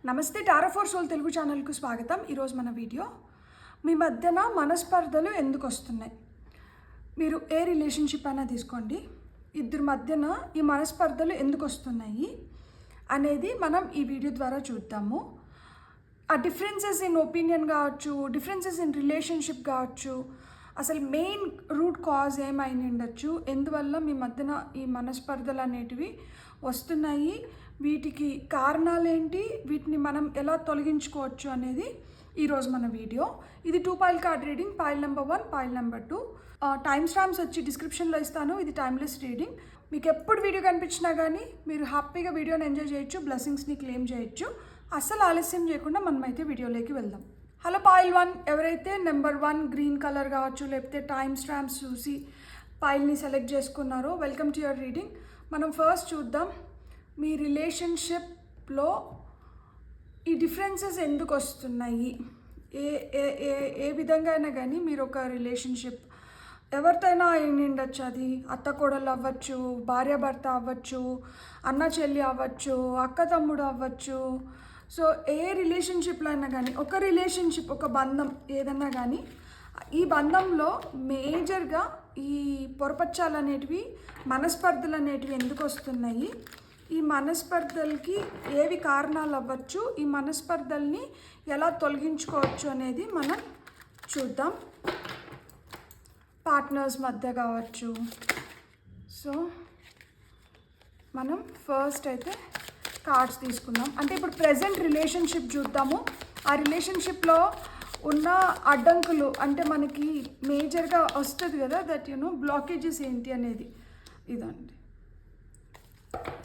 నమస్తే tarot for soul Telugu ఛానల్కు స్వాగతం. ఈరోజు మన వీడియో మీ మధ్యన మనస్పర్ధలు ఎందుకు వస్తున్నాయి. మీరు ఏ రిలేషన్షిప్ అయినా తీసుకోండి, ఇద్దరి మధ్యన ఈ మనస్పర్ధలు ఎందుకు వస్తున్నాయి అనేది మనం ఈ వీడియో ద్వారా చూద్దాము. ఆ డిఫరెన్సెస్ ఇన్ ఒపీనియన్ కావచ్చు, డిఫరెన్సెస్ ఇన్ రిలేషన్షిప్ కావచ్చు, అసలు మెయిన్ రూట్ కాజ్ ఏమైనా ఉండొచ్చు, ఎందువల్ల మీ మధ్యన ఈ మనస్పర్ధలు అనేటివి వస్తున్నాయి, వీటికి కారణాలేంటి, వీటిని మనం ఎలా తొలగించుకోవచ్చు అనేది ఈరోజు మన వీడియో. ఇది 2 foil card reading, foil number 1, foil number 2. Time stamps వచ్చి డిస్క్రిప్షన్లో ఇస్తాను. ఇది టైమ్లెస్ రీడింగ్. మీకు ఎప్పుడు వీడియో కనిపించినా కానీ మీరు హ్యాపీగా వీడియోని ఎంజాయ్ చేయొచ్చు, బ్లెస్సింగ్స్ని క్లెయిమ్ చేయొచ్చు. అస్సలు ఆలస్యం చేయకుండా మనమైతే వీడియోలోకి వెళ్దాం. హలో పాయిల్ 1, ఎవరైతే నెంబర్ 1 గ్రీన్ కలర్ కావచ్చు, లేకపోతే టైమ్ స్టాంప్స్ చూసి పాయిల్ని సెలెక్ట్ చేసుకున్నారో, వెల్కమ్ టు యువర్ రీడింగ్. మనం ఫస్ట్ చూద్దాం, మీ రిలేషన్షిప్లో ఈ డిఫరెన్సెస్ ఎందుకు వస్తున్నాయి. ఏ ఏ ఏ ఏ విధంగా అయినా కానీ మీరు ఒక రిలేషన్షిప్ ఎవరితో అయినా ఉండొచ్చు, అది అత్త కోడలు అవ్వచ్చు, భార్యాభర్త అవ్వచ్చు, అన్న చెల్లి అవ్వచ్చు, అక్క తమ్ముడు అవ్వచ్చు. సో ఏ రిలేషన్షిప్లో అయినా కానీ, ఒక రిలేషన్షిప్, ఒక బంధం ఏదన్నా కానీ, ఈ బంధంలో మేజర్గా ఈ పొరపచ్చాలు అనేటివి, మనస్పర్ధలు అనేటివి ఎందుకు వస్తున్నాయి, ఈ మనస్పర్ధలకి ఏవి కారణాలు అవ్వచ్చు, ఈ మనస్పర్ధల్ని ఎలా తొలగించుకోవచ్చు అనేది మనం చూద్దాం. పార్ట్నర్స్ మధ్య కావచ్చు. సో మనం ఫస్ట్ అయితే కార్డ్స్ తీసుకుందాం. అంటే ఇప్పుడు ప్రజెంట్ రిలేషన్షిప్ చూద్దాము. ఆ రిలేషన్షిప్లో ఉన్న అడ్డంకులు, అంటే మనకి మేజర్గా వస్తుంది కదా, దట్ బ్లాకేజెస్ ఏంటి అనేది ఇదండి.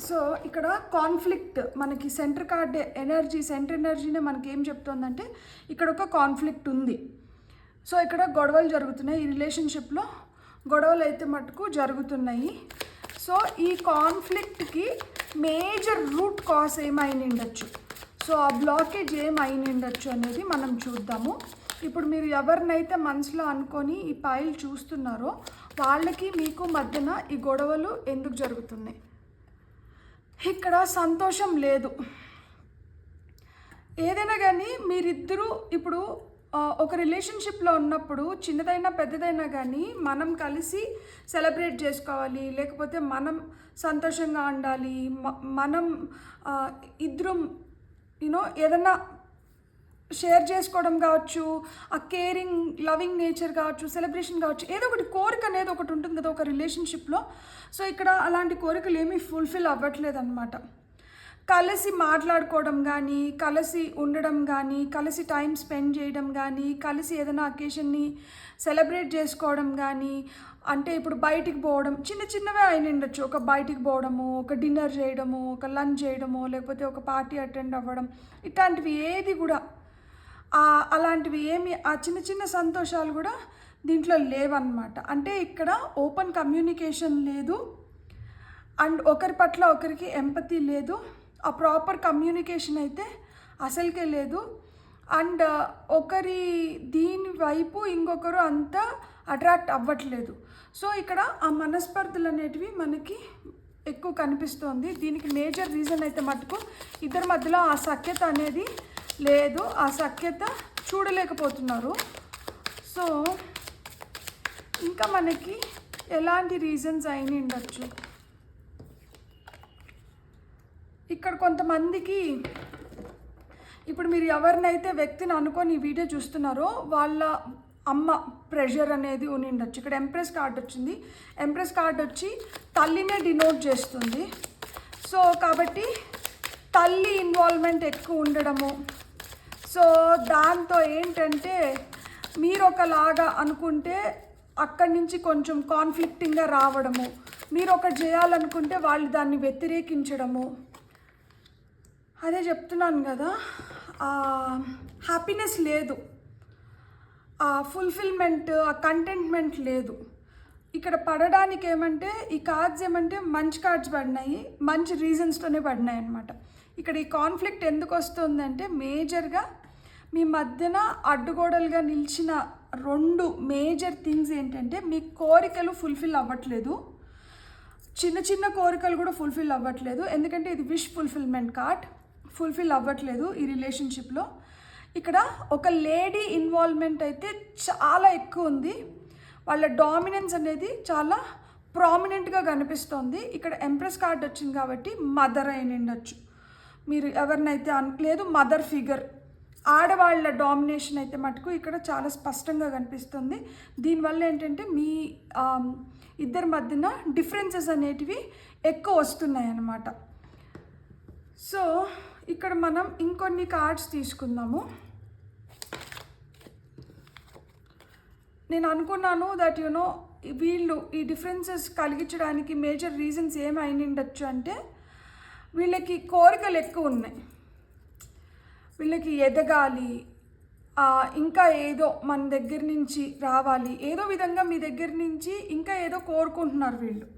సో ఇక్కడ కాన్ఫ్లిక్ట్, మనకి సెంటర్ కార్డ్ ఎనర్జీ, సెంటర్ ఎనర్జీనే మనకి ఏం చెప్తుందంటే ఇక్కడ ఒక కాన్ఫ్లిక్ట్ ఉంది. సో ఇక్కడ గొడవలు జరుగుతున్నాయి, ఈ రిలేషన్షిప్లో గొడవలు అయితే మటుకు జరుగుతున్నాయి. సో ఈ కాన్ఫ్లిక్ట్కి మేజర్ రూట్ కాజ్ ఏమైనా ఉండొచ్చు, సో ఆ బ్లాకేజ్ ఏమైనా ఉండొచ్చు అనేది మనం చూద్దాము. ఇప్పుడు మీరు ఎవరినైతే మనసులో అనుకొని ఈ పాయిల్ చూస్తున్నారో వాళ్ళకి మీకు మధ్యన ఈ గొడవలు ఎందుకు జరుగుతున్నాయి. ఇక్కడ సంతోషం లేదు. ఏదైనా కానీ మీరిద్దరూ ఇప్పుడు ఒక రిలేషన్షిప్లో ఉన్నప్పుడు, చిన్నదైనా పెద్దదైనా కానీ మనం కలిసి సెలబ్రేట్ చేసుకోవాలి, లేకపోతే మనం సంతోషంగా ఉండాలి, మనం ఇద్దరు ఏదన్నా షేర్ చేసుకోవడం కావచ్చు, ఆ కేరింగ్ లవింగ్ నేచర్ కావచ్చు, సెలబ్రేషన్ కావచ్చు, ఏదో ఒకటి కోరిక అనేది ఒకటి ఉంటుంది కదా ఒక రిలేషన్షిప్లో. సో ఇక్కడ అలాంటి కోరికలు ఏమీ ఫుల్ఫిల్ అవ్వట్లేదు అనమాట. కలిసి మాట్లాడుకోవడం కానీ, కలిసి ఉండడం కానీ, కలిసి టైం స్పెండ్ చేయడం కానీ, కలిసి ఏదైనా అకేషన్ని సెలబ్రేట్ చేసుకోవడం కానీ, అంటే ఇప్పుడు బయటికి పోవడం, చిన్న చిన్నవే అయిన ఉండొచ్చు, ఒక బయటికి పోవడము, ఒక డిన్నర్ చేయడము, ఒక లంచ్ చేయడము, లేకపోతే ఒక పార్టీ అటెండ్ అవ్వడం, ఇట్లాంటివి ఏది కూడా అలాంటివి ఏమి, ఆ చిన్న చిన్న సంతోషాలు కూడా దీంట్లో లేవన్నమాట. అంటే ఇక్కడ ఓపెన్ కమ్యూనికేషన్ లేదు, అండ్ ఒకరి పట్ల ఒకరికి ఎంపతి లేదు, ఆ ప్రాపర్ కమ్యూనికేషన్ అయితే అసలుకే లేదు, అండ్ ఒకరి దీని వైపు ఇంకొకరు అంతా అట్రాక్ట్ అవ్వట్లేదు. సో ఇక్కడ ఆ మనస్పర్ధలు అనేటివి మనకి ఎక్కువ కనిపిస్తోంది. దీనికి మేజర్ రీజన్ అయితే మటుకు ఇద్దరి మధ్యలో ఆ సఖ్యత అనేది లేదు, ఆ సఖ్యత చూడలేకపోతున్నారు. సో ఇంకా మనకి ఎలాంటి రీజన్స్ అయినా ఉండొచ్చు. ఇక్కడ కొంతమందికి, ఇప్పుడు మీరు ఎవరినైతే వ్యక్తిని అనుకొని ఈ వీడియో చూస్తున్నారో వాళ్ళ అమ్మ ప్రెషర్ అనేది ఉండొచ్చు. ఇక్కడ ఎంప్రెస్ కార్డ్ వచ్చింది. ఎంప్రెస్ కార్డ్ వచ్చి తల్లినే డినోట్ చేస్తుంది. సో కాబట్టి తల్లి ఇన్వాల్వ్మెంట్ ఎక్కువ ఉండడము, సో దాంతో ఏంటంటే మీరు ఒకలాగా అనుకుంటే అక్కడి నుంచి కొంచెం కాన్ఫ్లిక్టింగ్గా రావడము, మీరు ఒకటి చేయాలనుకుంటే వాళ్ళు దాన్ని వ్యతిరేకించడము. అదే చెప్తున్నాను కదా, హ్యాపీనెస్ లేదు, ఆ ఫుల్ఫిల్మెంట్, ఆ కంటెంట్మెంట్ లేదు. ఇక్కడ పడడానికి ఏమంటే ఈ కార్డ్స్ ఏమంటే మంచి కార్డ్స్ పడినాయి, మంచి రీజన్స్తోనే పడినాయి అన్నమాట. ఇక్కడ ఈ కాన్ఫ్లిక్ట్ ఎందుకు వస్తుందంటే మేజర్గా మీ మధ్యన అడ్డుగోడలుగా నిలిచిన 2 మేజర్ థింగ్స్ ఏంటంటే, మీ కోరికలు ఫుల్ఫిల్ అవ్వట్లేదు, చిన్న చిన్న కోరికలు కూడా ఫుల్ఫిల్ అవ్వట్లేదు. ఎందుకంటే ఇది విష్ ఫుల్ఫిల్మెంట్ కార్డ్. ఫుల్ఫిల్ అవ్వట్లేదు ఈ రిలేషన్షిప్లో. ఇక్కడ ఒక లేడీ ఇన్వాల్వ్మెంట్ అయితే చాలా ఎక్కువ ఉంది. వాళ్ళ డామినెన్స్ అనేది చాలా ప్రామినెంట్గా కనిపిస్తోంది. ఇక్కడ ఎంప్రెస్ కార్డ్ వచ్చింది కాబట్టి మదర్ అయిన ఉండొచ్చు, మీరు ఎవరినైతే లేదు మదర్ ఫిగర్, ఆడవాళ్ళ డామినేషన్ అయితే మటుకు ఇక్కడ చాలా స్పష్టంగా కనిపిస్తుంది. దీనివల్ల ఏంటంటే మీ ఇద్దరి మధ్యన డిఫరెన్సెస్ అనేటివి ఎక్కువ వస్తున్నాయి అన్నమాట. సో ఇక్కడ మనం ఇంకొన్ని కార్డ్స్ తీసుకుందాము. నేను అనుకున్నాను దట్ యునో వీళ్ళు ఈ డిఫరెన్సెస్ కలిగించడానికి మేజర్ రీజన్స్ ఏమైనా ఉండొచ్చు అంటే వీళ్ళకి కోరికలు ఎక్కువ ఉన్నాయి, వీళ్ళకి ఎదగాలి, ఇంకా ఏదో మన దగ్గర నుంచి రావాలి, ఏదో విధంగా మీ దగ్గర నుంచి ఇంకా ఏదో కోరుకుంటున్నారు వీళ్ళు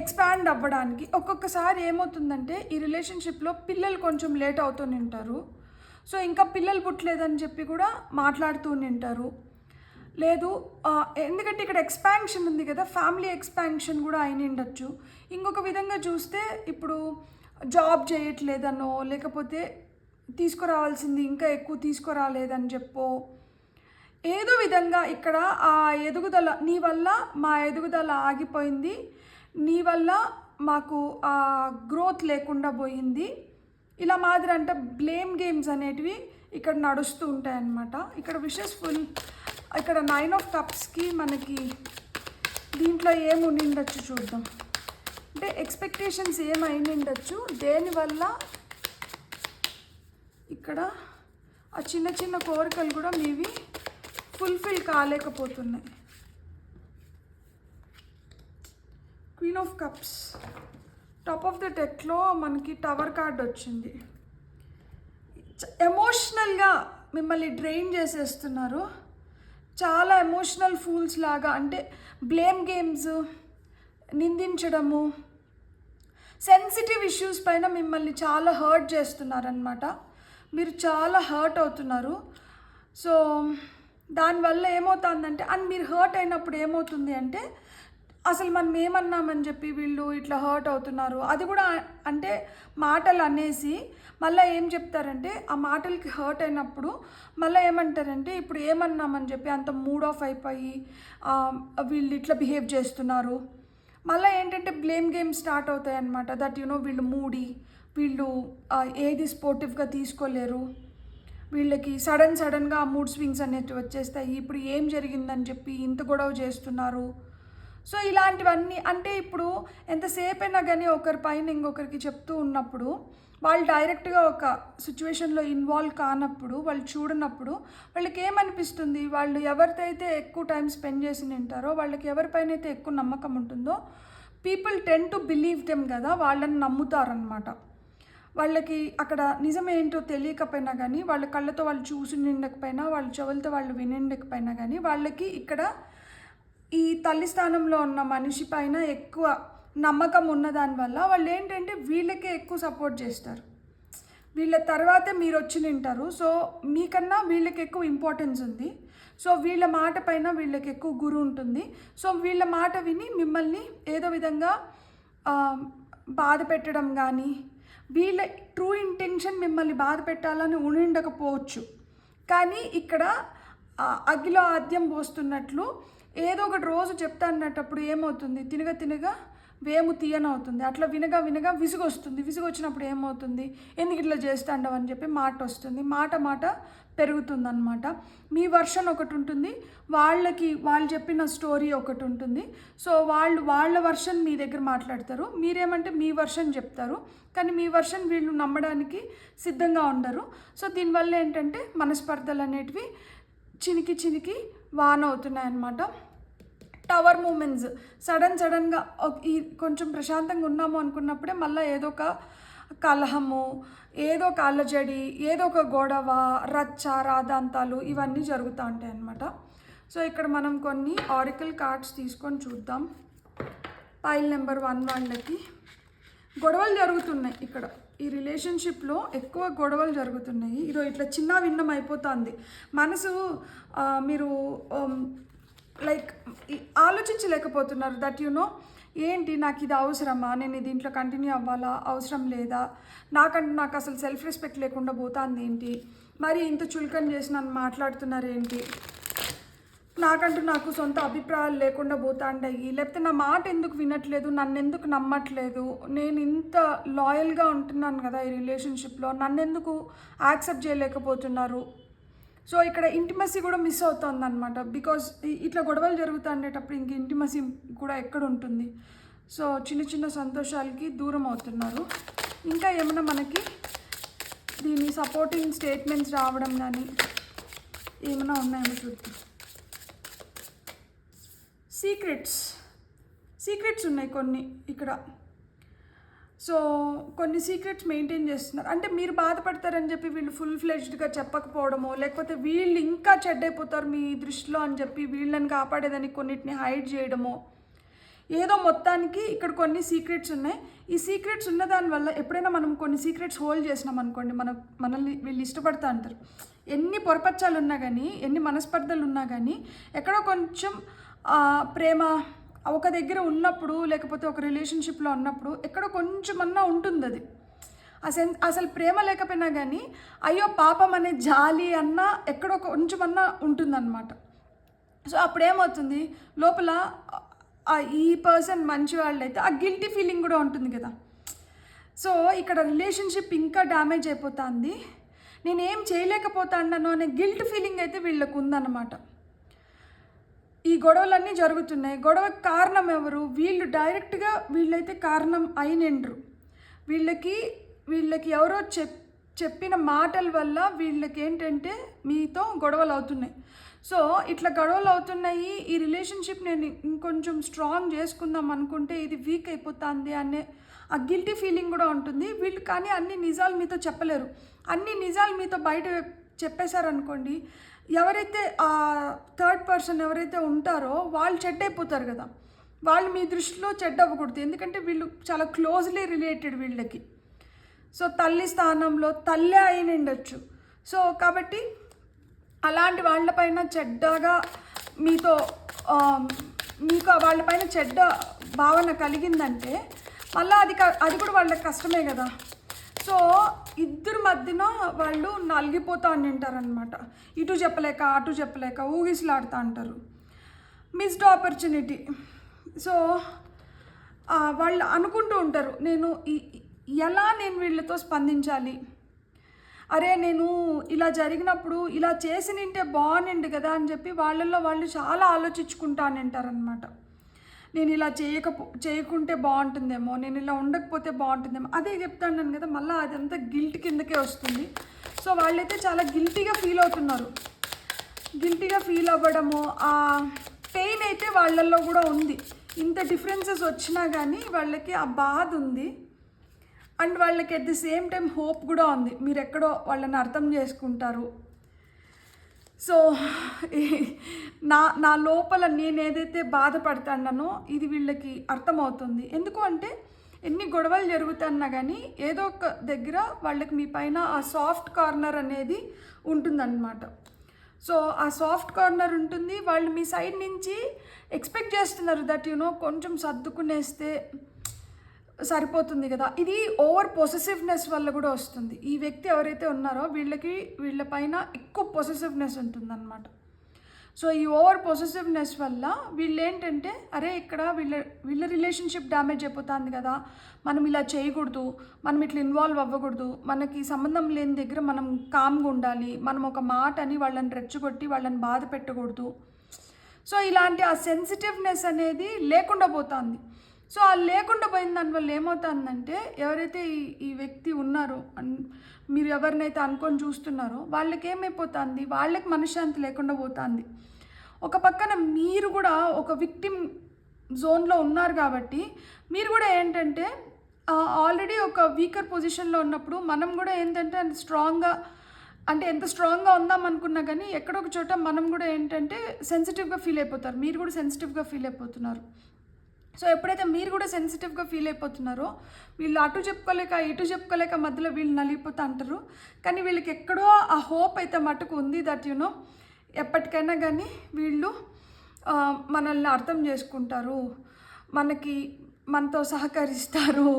ఎక్స్పాండ్ అవ్వడానికి. ఒక్కొక్కసారి ఏమవుతుందంటే ఈ రిలేషన్షిప్లో పిల్లలు కొంచెం లేట్ అవుతూ ఉంటారు. సో ఇంకా పిల్లలు పుట్టలేదని చెప్పి కూడా మాట్లాడుతూ ఉంటారు. లేదు ఎందుకంటే ఇక్కడ ఎక్స్పాన్షన్ ఉంది కదా, ఫ్యామిలీ ఎక్స్పాన్షన్ కూడా అయిన ఉండొచ్చు. ఇంకొక విధంగా చూస్తే ఇప్పుడు జాబ్ చేయట్లేదనో లేకపోతే తీసుకురావాల్సింది ఇంకా ఎక్కువ తీసుకురాలేదని చెప్పో ఏదో విధంగా ఇక్కడ ఆ ఎదుగుదల, నీ వల్ల మా ఎదుగుదల ఆగిపోయింది, నీ వల్ల మాకు ఆ గ్రోత్ లేకుండా పోయింది, ఇలా మాదిరి అంటే బ్లేమ్ గేమ్స్ అనేటివి ఇక్కడ నడుస్తూ ఉంటాయన్నమాట. ఇక్కడ విషెస్ ఫుల్. ఇక్కడ 9 of Cupsకి మనకి దీంట్లో ఏముండి ఉండొచ్చు చూద్దాం. అంటే ఎక్స్పెక్టేషన్స్ ఏమైంది ఉండొచ్చు, దేనివల్ల ఇక్కడ ఆ చిన్న చిన్న కోరికలు కూడా మీవి ఫుల్ఫిల్ కాలేకపోతున్నాయి. Queen of cups, top of the డెక్లో మనకి టవర్ కార్డ్ వచ్చింది. ఎమోషనల్గా మిమ్మల్ని డ్రైన్ చేసేస్తున్నారు, చాలా ఎమోషనల్ ఫూల్స్ లాగా. అంటే బ్లేమ్ గేమ్స్, నిందించడము, సెన్సిటివ్ ఇష్యూస్ పైన మిమ్మల్ని చాలా హర్ట్ చేస్తున్నారనమాట. మీరు చాలా హర్ట్ అవుతున్నారు. సో దానివల్ల ఏమవుతుందంటే, అండ్ మీరు హర్ట్ అయినప్పుడు ఏమవుతుంది అంటే అసలు మనం ఏమన్నామని చెప్పి వీళ్ళు ఇట్లా హర్ట్ అవుతున్నారు, అది కూడా అంటే మాటలు అనేసి మళ్ళీ ఏం చెప్తారంటే ఆ మాటలకి హర్ట్ అయినప్పుడు మళ్ళీ ఏమంటారంటే ఇప్పుడు ఏమన్నామని చెప్పి అంత మూడ్ ఆఫ్ అయిపోయి వీళ్ళు ఇట్లా బిహేవ్ చేస్తున్నారు. మళ్ళీ ఏంటంటే బ్లేమ్ గేమ్ స్టార్ట్ అవుతాయి అన్నమాట. దట్ యునో వీళ్ళు మూడీ, వీళ్ళు ఏది స్పోర్టివ్గా తీసుకోలేరు, వీళ్ళకి సడన్గా ఆ మూడ్ స్వింగ్స్ అనేవి వచ్చేస్తాయి, ఇప్పుడు ఏం జరిగిందని చెప్పి ఇంత గొడవ చేస్తున్నారు. సో ఇలాంటివన్నీ అంటే ఇప్పుడు ఎంతసేపు అయినా కానీ ఒకరి పైన ఇంకొకరికి చెప్తూ ఉన్నప్పుడు వాళ్ళు డైరెక్ట్గా ఒక సిచ్యువేషన్లో ఇన్వాల్వ్ కానప్పుడు, వాళ్ళు చూడనప్పుడు వాళ్ళకి ఏమనిపిస్తుంది, వాళ్ళు ఎవరితో అయితే ఎక్కువ టైం స్పెండ్ చేసి ఉంటారో, వాళ్ళకి ఎవరిపైన అయితే ఎక్కువ నమ్మకం ఉంటుందో people ten to believe them కదా, వాళ్ళని నమ్ముతారనమాట. వాళ్ళకి అక్కడ నిజమేంటో తెలియకపోయినా కానీ, వాళ్ళ కళ్ళతో వాళ్ళు చూసి నిండకపోయినా, వాళ్ళ చెవులతో వాళ్ళు వినిండకపోయినా కానీ వాళ్ళకి ఇక్కడ ఈ తల్లి స్థానంలో ఉన్న మనిషి పైన ఎక్కువ నమ్మకం ఉన్న దానివల్ల వాళ్ళు ఏంటంటే వీళ్ళకే ఎక్కువ సపోర్ట్ చేస్తారు. వీళ్ళ తర్వాతే మీరు వచ్చి నింటారు. సో మీకన్నా వీళ్ళకి ఎక్కువ ఇంపార్టెన్స్ ఉంది. సో వీళ్ళ మాట పైన వీళ్ళకి ఎక్కువ గురి ఉంటుంది. సో వీళ్ళ మాట విని మిమ్మల్ని ఏదో విధంగా బాధ పెట్టడం కానీ, వీళ్ళ ట్రూ ఇంటెన్షన్ మిమ్మల్ని బాధ పెట్టాలని ఉండకపోవచ్చు. కానీ ఇక్కడ అగ్గిలో ఆద్యం పోస్తున్నట్లు ఏదో ఒకటి రోజు చెప్తా అన్నప్పుడు ఏమవుతుంది, తినగా వేము తీయనవుతుంది. అట్లా వినగా విసుగు వస్తుంది. విసుగు వచ్చినప్పుడు ఏమవుతుంది, ఎందుకు ఇట్లా చేస్తాండవు అని చెప్పి మాట వస్తుంది. మాట పెరుగుతుంది అన్నమాట. మీ వర్షన్ ఒకటి ఉంటుంది, వాళ్ళు చెప్పిన స్టోరీ ఒకటి ఉంటుంది. సో వాళ్ళ వర్షన్ మీ దగ్గర మాట్లాడతారు, మీరేమంటే మీ వర్షన్ చెప్తారు. కానీ మీ వర్షన్ వీళ్ళు నమ్మడానికి సిద్ధంగా ఉండరు. సో దీనివల్ల ఏంటంటే మనస్పర్ధలు అనేటివి చినికి వాన అవుతున్నాయి అన్నమాట. టవర్ మూమెంట్స్, సడన్గా ఈ కొంచెం ప్రశాంతంగా ఉన్నాము అనుకున్నప్పుడే మళ్ళీ ఏదో ఒక కలహము, ఏదో ఒక అల్లజడి, ఏదో ఒక గొడవ, రచ్చ రాదాంతాలు ఇవన్నీ జరుగుతూ ఉంటాయి అన్నమాట. సో ఇక్కడ మనం కొన్ని ఆరికల్ కార్డ్స్ తీసుకొని చూద్దాం. పైల్ నెంబర్ 1 వాళ్ళకి గొడవలు జరుగుతున్నాయి. ఇక్కడ ఈ రిలేషన్షిప్లో ఎక్కువ గొడవలు జరుగుతున్నాయి. ఇదో ఇట్లా చిన్న భిన్నం అయిపోతుంది మనసు. మీరు లైక్ ఆలోచించలేకపోతున్నారు దట్ యునో ఏంటి నాకు ఇది అవసరమా, నేను దీంట్లో కంటిన్యూ అవ్వాలా, అవసరం లేదా, నాకు అసలు సెల్ఫ్ రెస్పెక్ట్ లేకుండా పోతుంది ఏంటి, మరి ఇంత చులకన చేసి నన్ను మాట్లాడుతున్నారు ఏంటి, నాకు సొంత అభిప్రాయాలు లేకుండా పోతాండయి, లేకపోతే నా మాట ఎందుకు వినట్లేదు, నన్ను ఎందుకు నమ్మట్లేదు, నేను ఇంత లాయల్గా ఉంటున్నాను కదా ఈ రిలేషన్షిప్లో, నన్ను ఎందుకు యాక్సెప్ట్ చేయలేకపోతున్నారు. సో ఇక్కడ ఇంటిమసీ కూడా మిస్ అవుతుంది అనమాట. బికాజ్ ఇట్లా గొడవలు జరుగుతుండేటప్పుడు ఇంక ఇంటిమసీ కూడా ఎక్కడ ఉంటుంది. సో చిన్న చిన్న సంతోషాలకి దూరం అవుతున్నారు. ఇంకా ఏమైనా మనకి దీని సపోర్టింగ్ స్టేట్మెంట్స్ రావడం కానీ ఏమైనా ఉన్నాయేమో చూద్దాం. సీక్రెట్స్ ఉన్నాయి కొన్ని ఇక్కడ. సో కొన్ని సీక్రెట్స్ మెయింటైన్ చేస్తున్నారు. అంటే మీరు బాధపడతారని చెప్పి వీళ్ళు ఫుల్ ఫ్లెడ్జ్డ్గా చెప్పకపోవడమో, లేకపోతే వీళ్ళు ఇంకా చెడ్డైపోతారు మీ దృష్టిలో అని చెప్పి వీళ్ళని కాపాడేదని కొన్నిటిని హైడ్ చేయడమో, ఏదో మొత్తానికి ఇక్కడ కొన్ని సీక్రెట్స్ ఉన్నాయి. ఈ సీక్రెట్స్ ఉన్న దానివల్ల ఎప్పుడైనా మనం కొన్ని సీక్రెట్స్ హోల్డ్ చేసినాం అనుకోండి, మనల్ని వీళ్ళు ఇష్టపడతా అంటారు. ఎన్ని పొరపచ్చాలు ఉన్నా కానీ, ఎన్ని మనస్పర్ధలు ఉన్నా కానీ, ఎక్కడో కొంచెం ప్రేమ ఒక దగ్గర ఉన్నప్పుడు, లేకపోతే ఒక రిలేషన్షిప్లో ఉన్నప్పుడు ఎక్కడో కొంచెమన్నా ఉంటుంది అది. అసలు ప్రేమ లేకపోయినా కానీ అయ్యో పాపం అనే జాలి అన్నా ఎక్కడో కొంచెమన్నా ఉంటుందన్నమాట. సో అప్పుడేమవుతుంది, లోపల ఈ పర్సన్ మంచి వాళ్ళైతే ఆ గిల్టీ ఫీలింగ్ కూడా ఉంటుంది కదా. సో ఇక్కడ రిలేషన్షిప్ ఇంకా డ్యామేజ్ అయిపోతుంది. నేనేం చేయలేకపోతాను అనే గిల్ట్ ఫీలింగ్ అయితే వీళ్ళకు ఉందన్నమాట. ఈ గొడవలన్నీ జరుగుతున్నాయి. గొడవకి కారణం ఎవరు? వీళ్ళు డైరెక్ట్గా వీళ్ళైతే కారణం అయినండ్రు. వీళ్ళకి ఎవరో చెప్పిన మాటల వల్ల వీళ్ళకి ఏంటంటే మీతో గొడవలు అవుతున్నాయి. సో ఇట్లా గొడవలు అవుతున్నాయి, ఈ రిలేషన్షిప్ నేను ఇంకొంచెం స్ట్రాంగ్ చేసుకుందాం అనుకుంటే ఇది వీక్ అయిపోతుంది అనే ఆ గిల్టీ ఫీలింగ్ కూడా ఉంటుంది వీళ్ళు. కానీ అన్ని నిజాలు మీతో చెప్పలేరు. అన్ని నిజాలు మీతో బయట చెప్పేశారనుకోండి, ఎవరైతే ఆ థర్డ్ పర్సన్ ఎవరైతే ఉంటారో వాళ్ళు చెడ్డ అయిపోతారు కదా. వాళ్ళు మీ దృష్టిలో చెడ్డ అవ్వకూడదు, ఎందుకంటే వీళ్ళు చాలా క్లోజ్లీ రిలేటెడ్ వీళ్ళకి. సో తల్లి స్థానంలో తల్లే అయిన ఉండొచ్చు. సో కాబట్టి అలాంటి వాళ్ళపైన చెడ్డగా మీకు వాళ్ళపైన చెడ్డ భావన కలిగిందంటే మళ్ళీ అది కూడా వాళ్ళకి కష్టమే కదా. సో ఇద్దరు మధ్యన వాళ్ళు నలిగిపోతూ ఉంటారనమాట. ఇటు చెప్పలేక అటు చెప్పలేక ఊగిసలాడుతూ అంటారు. Missed opportunity. సో వాళ్ళు అనుకుంటూ ఉంటారు, నేను వీళ్ళతో స్పందించాలి, అరే నేను ఇలా జరిగినప్పుడు ఇలా చేసి నింటే బాగుండింది కదా అని చెప్పి వాళ్ళల్లో వాళ్ళు చాలా ఆలోచించుకుంటానంటారనమాట. నేను ఇలా చేయకుంటే బాగుంటుందేమో, నేను ఇలా ఉండకపోతే బాగుంటుందేమో, అదే చెప్తాను కదా. మళ్ళీ అదంతా గిల్ట్ కిందకే వస్తుంది. సో వాళ్ళైతే చాలా గిల్టీగా ఫీల్ అవుతున్నారు. గిల్టీగా ఫీల్ అవ్వడము, ఆ పెయిన్ అయితే వాళ్ళల్లో కూడా ఉంది. ఇంత డిఫరెన్సెస్ వచ్చినా కానీ వాళ్ళకి ఆ బాధ ఉంది. అండ్ వాళ్ళకి at the same time hope కూడా ఉంది, మీరు ఎక్కడో వాళ్ళని అర్థం చేసుకుంటారు. సో నా లోపల నేను ఏదైతే బాధపడతానో ఇది వీళ్ళకి అర్థమవుతుంది. ఎందుకు అంటే ఎన్ని గొడవలు జరుగుతున్నా కానీ ఏదో ఒక దగ్గర వాళ్ళకి మీ పైన ఆ సాఫ్ట్ కార్నర్ అనేది ఉంటుందన్నమాట. సో ఆ సాఫ్ట్ కార్నర్ ఉంటుంది. వాళ్ళు మీ సైడ్ నుంచి ఎక్స్పెక్ట్ చేస్తున్నారు దట్ కొంచెం సర్దుకునేస్తే సరిపోతుంది కదా. ఇది ఓవర్ పొసెసివ్నెస్ వల్ల కూడా వస్తుంది. ఈ వ్యక్తి ఎవరైతే ఉన్నారో వీళ్ళ పైన ఎక్కువ పొసెసివ్నెస్ ఉంటుందన్నమాట. సో ఈ ఓవర్ పొసెసివ్నెస్ వల్ల వీళ్ళు ఏంటంటే అరే ఇక్కడ వీళ్ళ రిలేషన్షిప్ డ్యామేజ్ అయిపోతుంది కదా, మనం ఇలా చేయకూడదు, మనం ఇట్లా ఇన్వాల్వ్ అవ్వకూడదు, మనకి సంబంధం లేని దగ్గర మనం కామ్గా ఉండాలి, మనం ఒక మాట అని వాళ్ళని రెచ్చగొట్టి వాళ్ళని బాధ పెట్టకూడదు. సో ఇలాంటి ఆ సెన్సిటివ్నెస్ అనేది లేకుండా పోతుంది. సో ఆ లేకుండా పోయిన దానివల్ల ఏమవుతుందంటే ఎవరైతే ఈ వ్యక్తి ఉన్నారో, మీరు ఎవరినైతే అనుకొని చూస్తున్నారో వాళ్ళకి ఏమైపోతుంది, వాళ్ళకి మనశ్శాంతి లేకుండా పోతుంది. ఒక పక్కన మీరు కూడా ఒక విక్టిమ్ జోన్లో ఉన్నారు కాబట్టి మీరు కూడా ఏంటంటే ఆల్రెడీ ఒక వీకర్ పొజిషన్లో ఉన్నప్పుడు మనం కూడా ఏంటంటే ఎంత స్ట్రాంగ్గా ఉందాం అనుకున్నా కానీ ఎక్కడో ఒక చోట మనం కూడా ఏంటంటే సెన్సిటివ్గా ఫీల్ అయిపోతారు. మీరు కూడా సెన్సిటివ్గా ఫీల్ అయిపోతున్నారు. సో ఎప్పుడైతే మీరు కూడా సెన్సిటివ్గా ఫీల్ అయిపోతున్నారో వీళ్ళు అటు చెప్పుకోలేక ఇటు చెప్పుకోలేక మధ్యలో వీళ్ళు నలిగిపోతూ అంటారు. కానీ వీళ్ళకి ఎక్కడో ఆ హోప్ అయితే మటుకు ఉంది దట్ ఎప్పటికైనా కానీ వీళ్ళు మనల్ని అర్థం చేసుకుంటారు, మనతో సహకరిస్తారు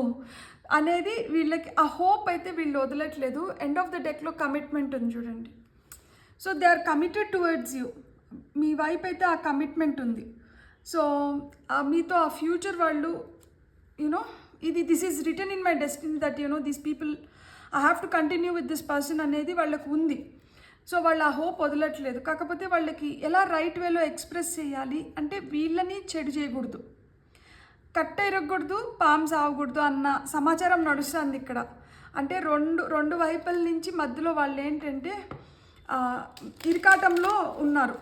అనేది వీళ్ళకి ఆ హోప్ అయితే వీళ్ళు వదలట్లేదు. ఎండ్ ఆఫ్ ద డెక్లో కమిట్మెంట్ ఉంది చూడండి. So they are committed towards you. మీ వైపు అయితే ఆ కమిట్మెంట్ ఉంది. సో మీతో ఆ ఫ్యూచర్ వాళ్ళు you know this is return in my destiny that these people I have to continue with this person అనేది వాళ్ళకు ఉంది. సో వాళ్ళు ఆ హోప్ వదలట్లేదు. కాకపోతే వాళ్ళకి ఎలా రైట్ వేలో ఎక్స్ప్రెస్ చేయాలి అంటే వీళ్ళని చెడు చేయకూడదు, కట్ట ఇరగకూడదు, పాము సాగకూడదు అన్న సమాచారం నడుస్తుంది ఇక్కడ. అంటే రెండు వైపుల నుంచి మధ్యలో వాళ్ళు ఏంటంటే ఇరకాటంలో ఉన్నారు.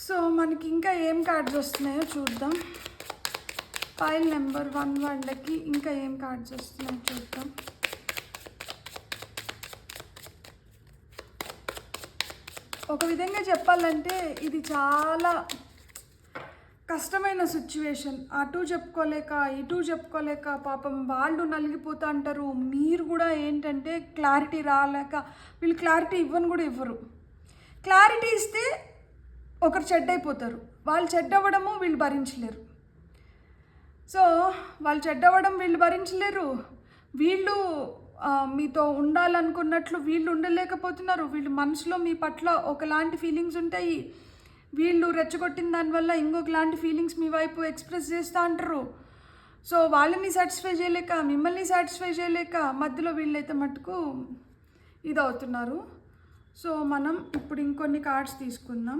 సో మనకి ఇంకా ఏం కార్డ్స్ వస్తున్నాయో చూద్దాం. ఫైల్ నెంబర్ 1 వాళ్ళకి ఇంకా ఏం కార్డ్స్ వస్తున్నాయో చూద్దాం. ఒక విధంగా చెప్పాలంటే ఇది చాలా కష్టమైన సిచ్యువేషన్. అటు చెప్పుకోలేక ఇటు చెప్పుకోలేక పాపం వాళ్ళు నలిగిపోతూ అంటారు. మీరు కూడా ఏంటంటే క్లారిటీ రాలేక వీళ్ళు క్లారిటీ ఇవ్వరు. క్లారిటీ ఇస్తే ఒకరు చెడ్డైపోతారు. వాళ్ళు చెడ్డవ్వడము వీళ్ళు భరించలేరు. సో వాళ్ళు చెడ్డవ్వడం వీళ్ళు భరించలేరు. వీళ్ళు మీతో ఉండాలనుకున్నట్లు వీళ్ళు ఉండలేకపోతున్నారు. వీళ్ళు మనసులో మీ పట్ల ఒకలాంటి ఫీలింగ్స్ ఉంటాయి. వీళ్ళు రెచ్చగొట్టిన దానివల్ల ఇంకొకలాంటి ఫీలింగ్స్ మీ వైపు ఎక్స్ప్రెస్ చేస్తూ అంటారు. సో వాళ్ళని సాటిస్ఫై చేయలేక మిమ్మల్ని సాటిస్ఫై చేయలేక మధ్యలో వీళ్ళైతే మటుకు ఇది అవుతున్నారు. సో మనం ఇప్పుడు ఇంకొన్ని కార్డ్స్ తీసుకుందాం.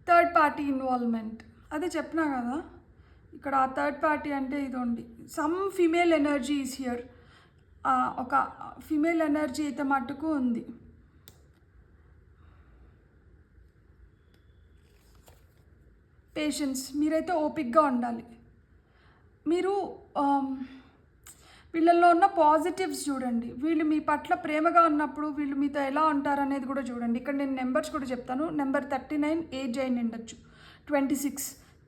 థర్డ్ పార్టీ ఇన్వాల్వ్మెంట్ అదే చెప్పినా కదా. ఇక్కడ ఆ థర్డ్ పార్టీ అంటే ఇదండి, some female energy is here. ఒక ఫీమేల్ ఎనర్జీ అయితే మటుకు ఉంది. పేషెన్స్, మీరైతే ఓపిక్గా ఉండాలి. మీరు వీళ్ళల్లో ఉన్న పాజిటివ్స్ చూడండి. వీళ్ళు మీ పట్ల ప్రేమగా ఉన్నప్పుడు వీళ్ళు మీతో ఎలా ఉంటారు అనేది కూడా చూడండి. ఇక్కడ నేను నెంబర్స్ కూడా చెప్తాను. నెంబర్ 39 ఏజ్ అయిన ఉండొచ్చు, 26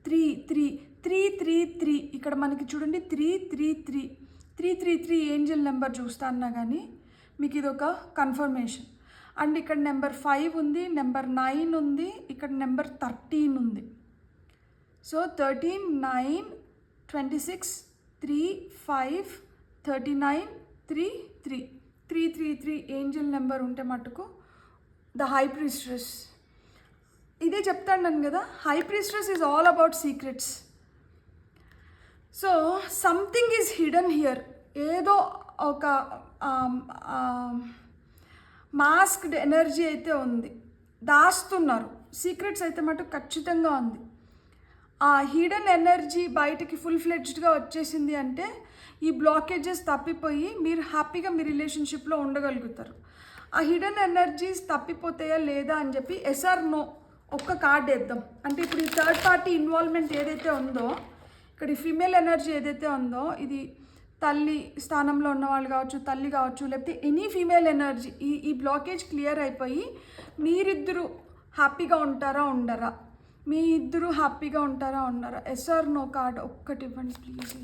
3 ఇక్కడ మనకి చూడండి 333 ఏంజల్ నెంబర్ చూస్తా అన్నా కానీ మీకు ఇది ఒక కన్ఫర్మేషన్. అండ్ ఇక్కడ నెంబర్ 5 ఉంది, నెంబర్ 9 ఉంది, ఇక్కడ నెంబర్ 13 ఉంది. సో 13, 9, 26, 3, 5, 39, 3 ఏంజల్ నెంబర్ ఉంటే మటుకు ద హై ప్రీస్ట్రెస్. ఇదే చెప్తాను కదా, high priestess is all about secrets. So something is hidden here. ఏదో ఒక మాస్క్డ్ ఎనర్జీ అయితే ఉంది, దాస్తున్నారు. సీక్రెట్స్ అయితే మటుకు ఖచ్చితంగా ఉంది. ఆ హిడెన్ ఎనర్జీ బయటికి ఫుల్ ఫ్లెడ్జ్డ్గా వచ్చేసింది అంటే ఈ బ్లాకేజెస్ తప్పిపోయి మీరు హ్యాపీగా మీ రిలేషన్షిప్లో ఉండగలుగుతారు. ఆ హిడెన్ ఎనర్జీస్ తప్పిపోతాయా లేదా అని చెప్పి ఎస్ఆర్ నో ఒక్క కార్డ్ వేద్దాం. అంటే ఇప్పుడు ఈ థర్డ్ పార్టీ ఇన్వాల్వ్మెంట్ ఏదైతే ఉందో, ఇక్కడ ఈ ఫీమేల్ ఎనర్జీ ఏదైతే ఉందో, ఇది తల్లి స్థానంలో ఉన్నవాళ్ళు కావచ్చు, తల్లి కావచ్చు, లేకపోతే ఎనీ ఫీమేల్ ఎనర్జీ, ఈ బ్లాకేజ్ క్లియర్ అయిపోయి మీరిద్దరూ హ్యాపీగా ఉంటారా ఉండరా, మీ ఇద్దరు హ్యాపీగా ఉంటారా ఉండరా. ఎస్ఆర్ నో కార్డ్ ఒక్కటి ఇవ్వండి ప్లీజ్.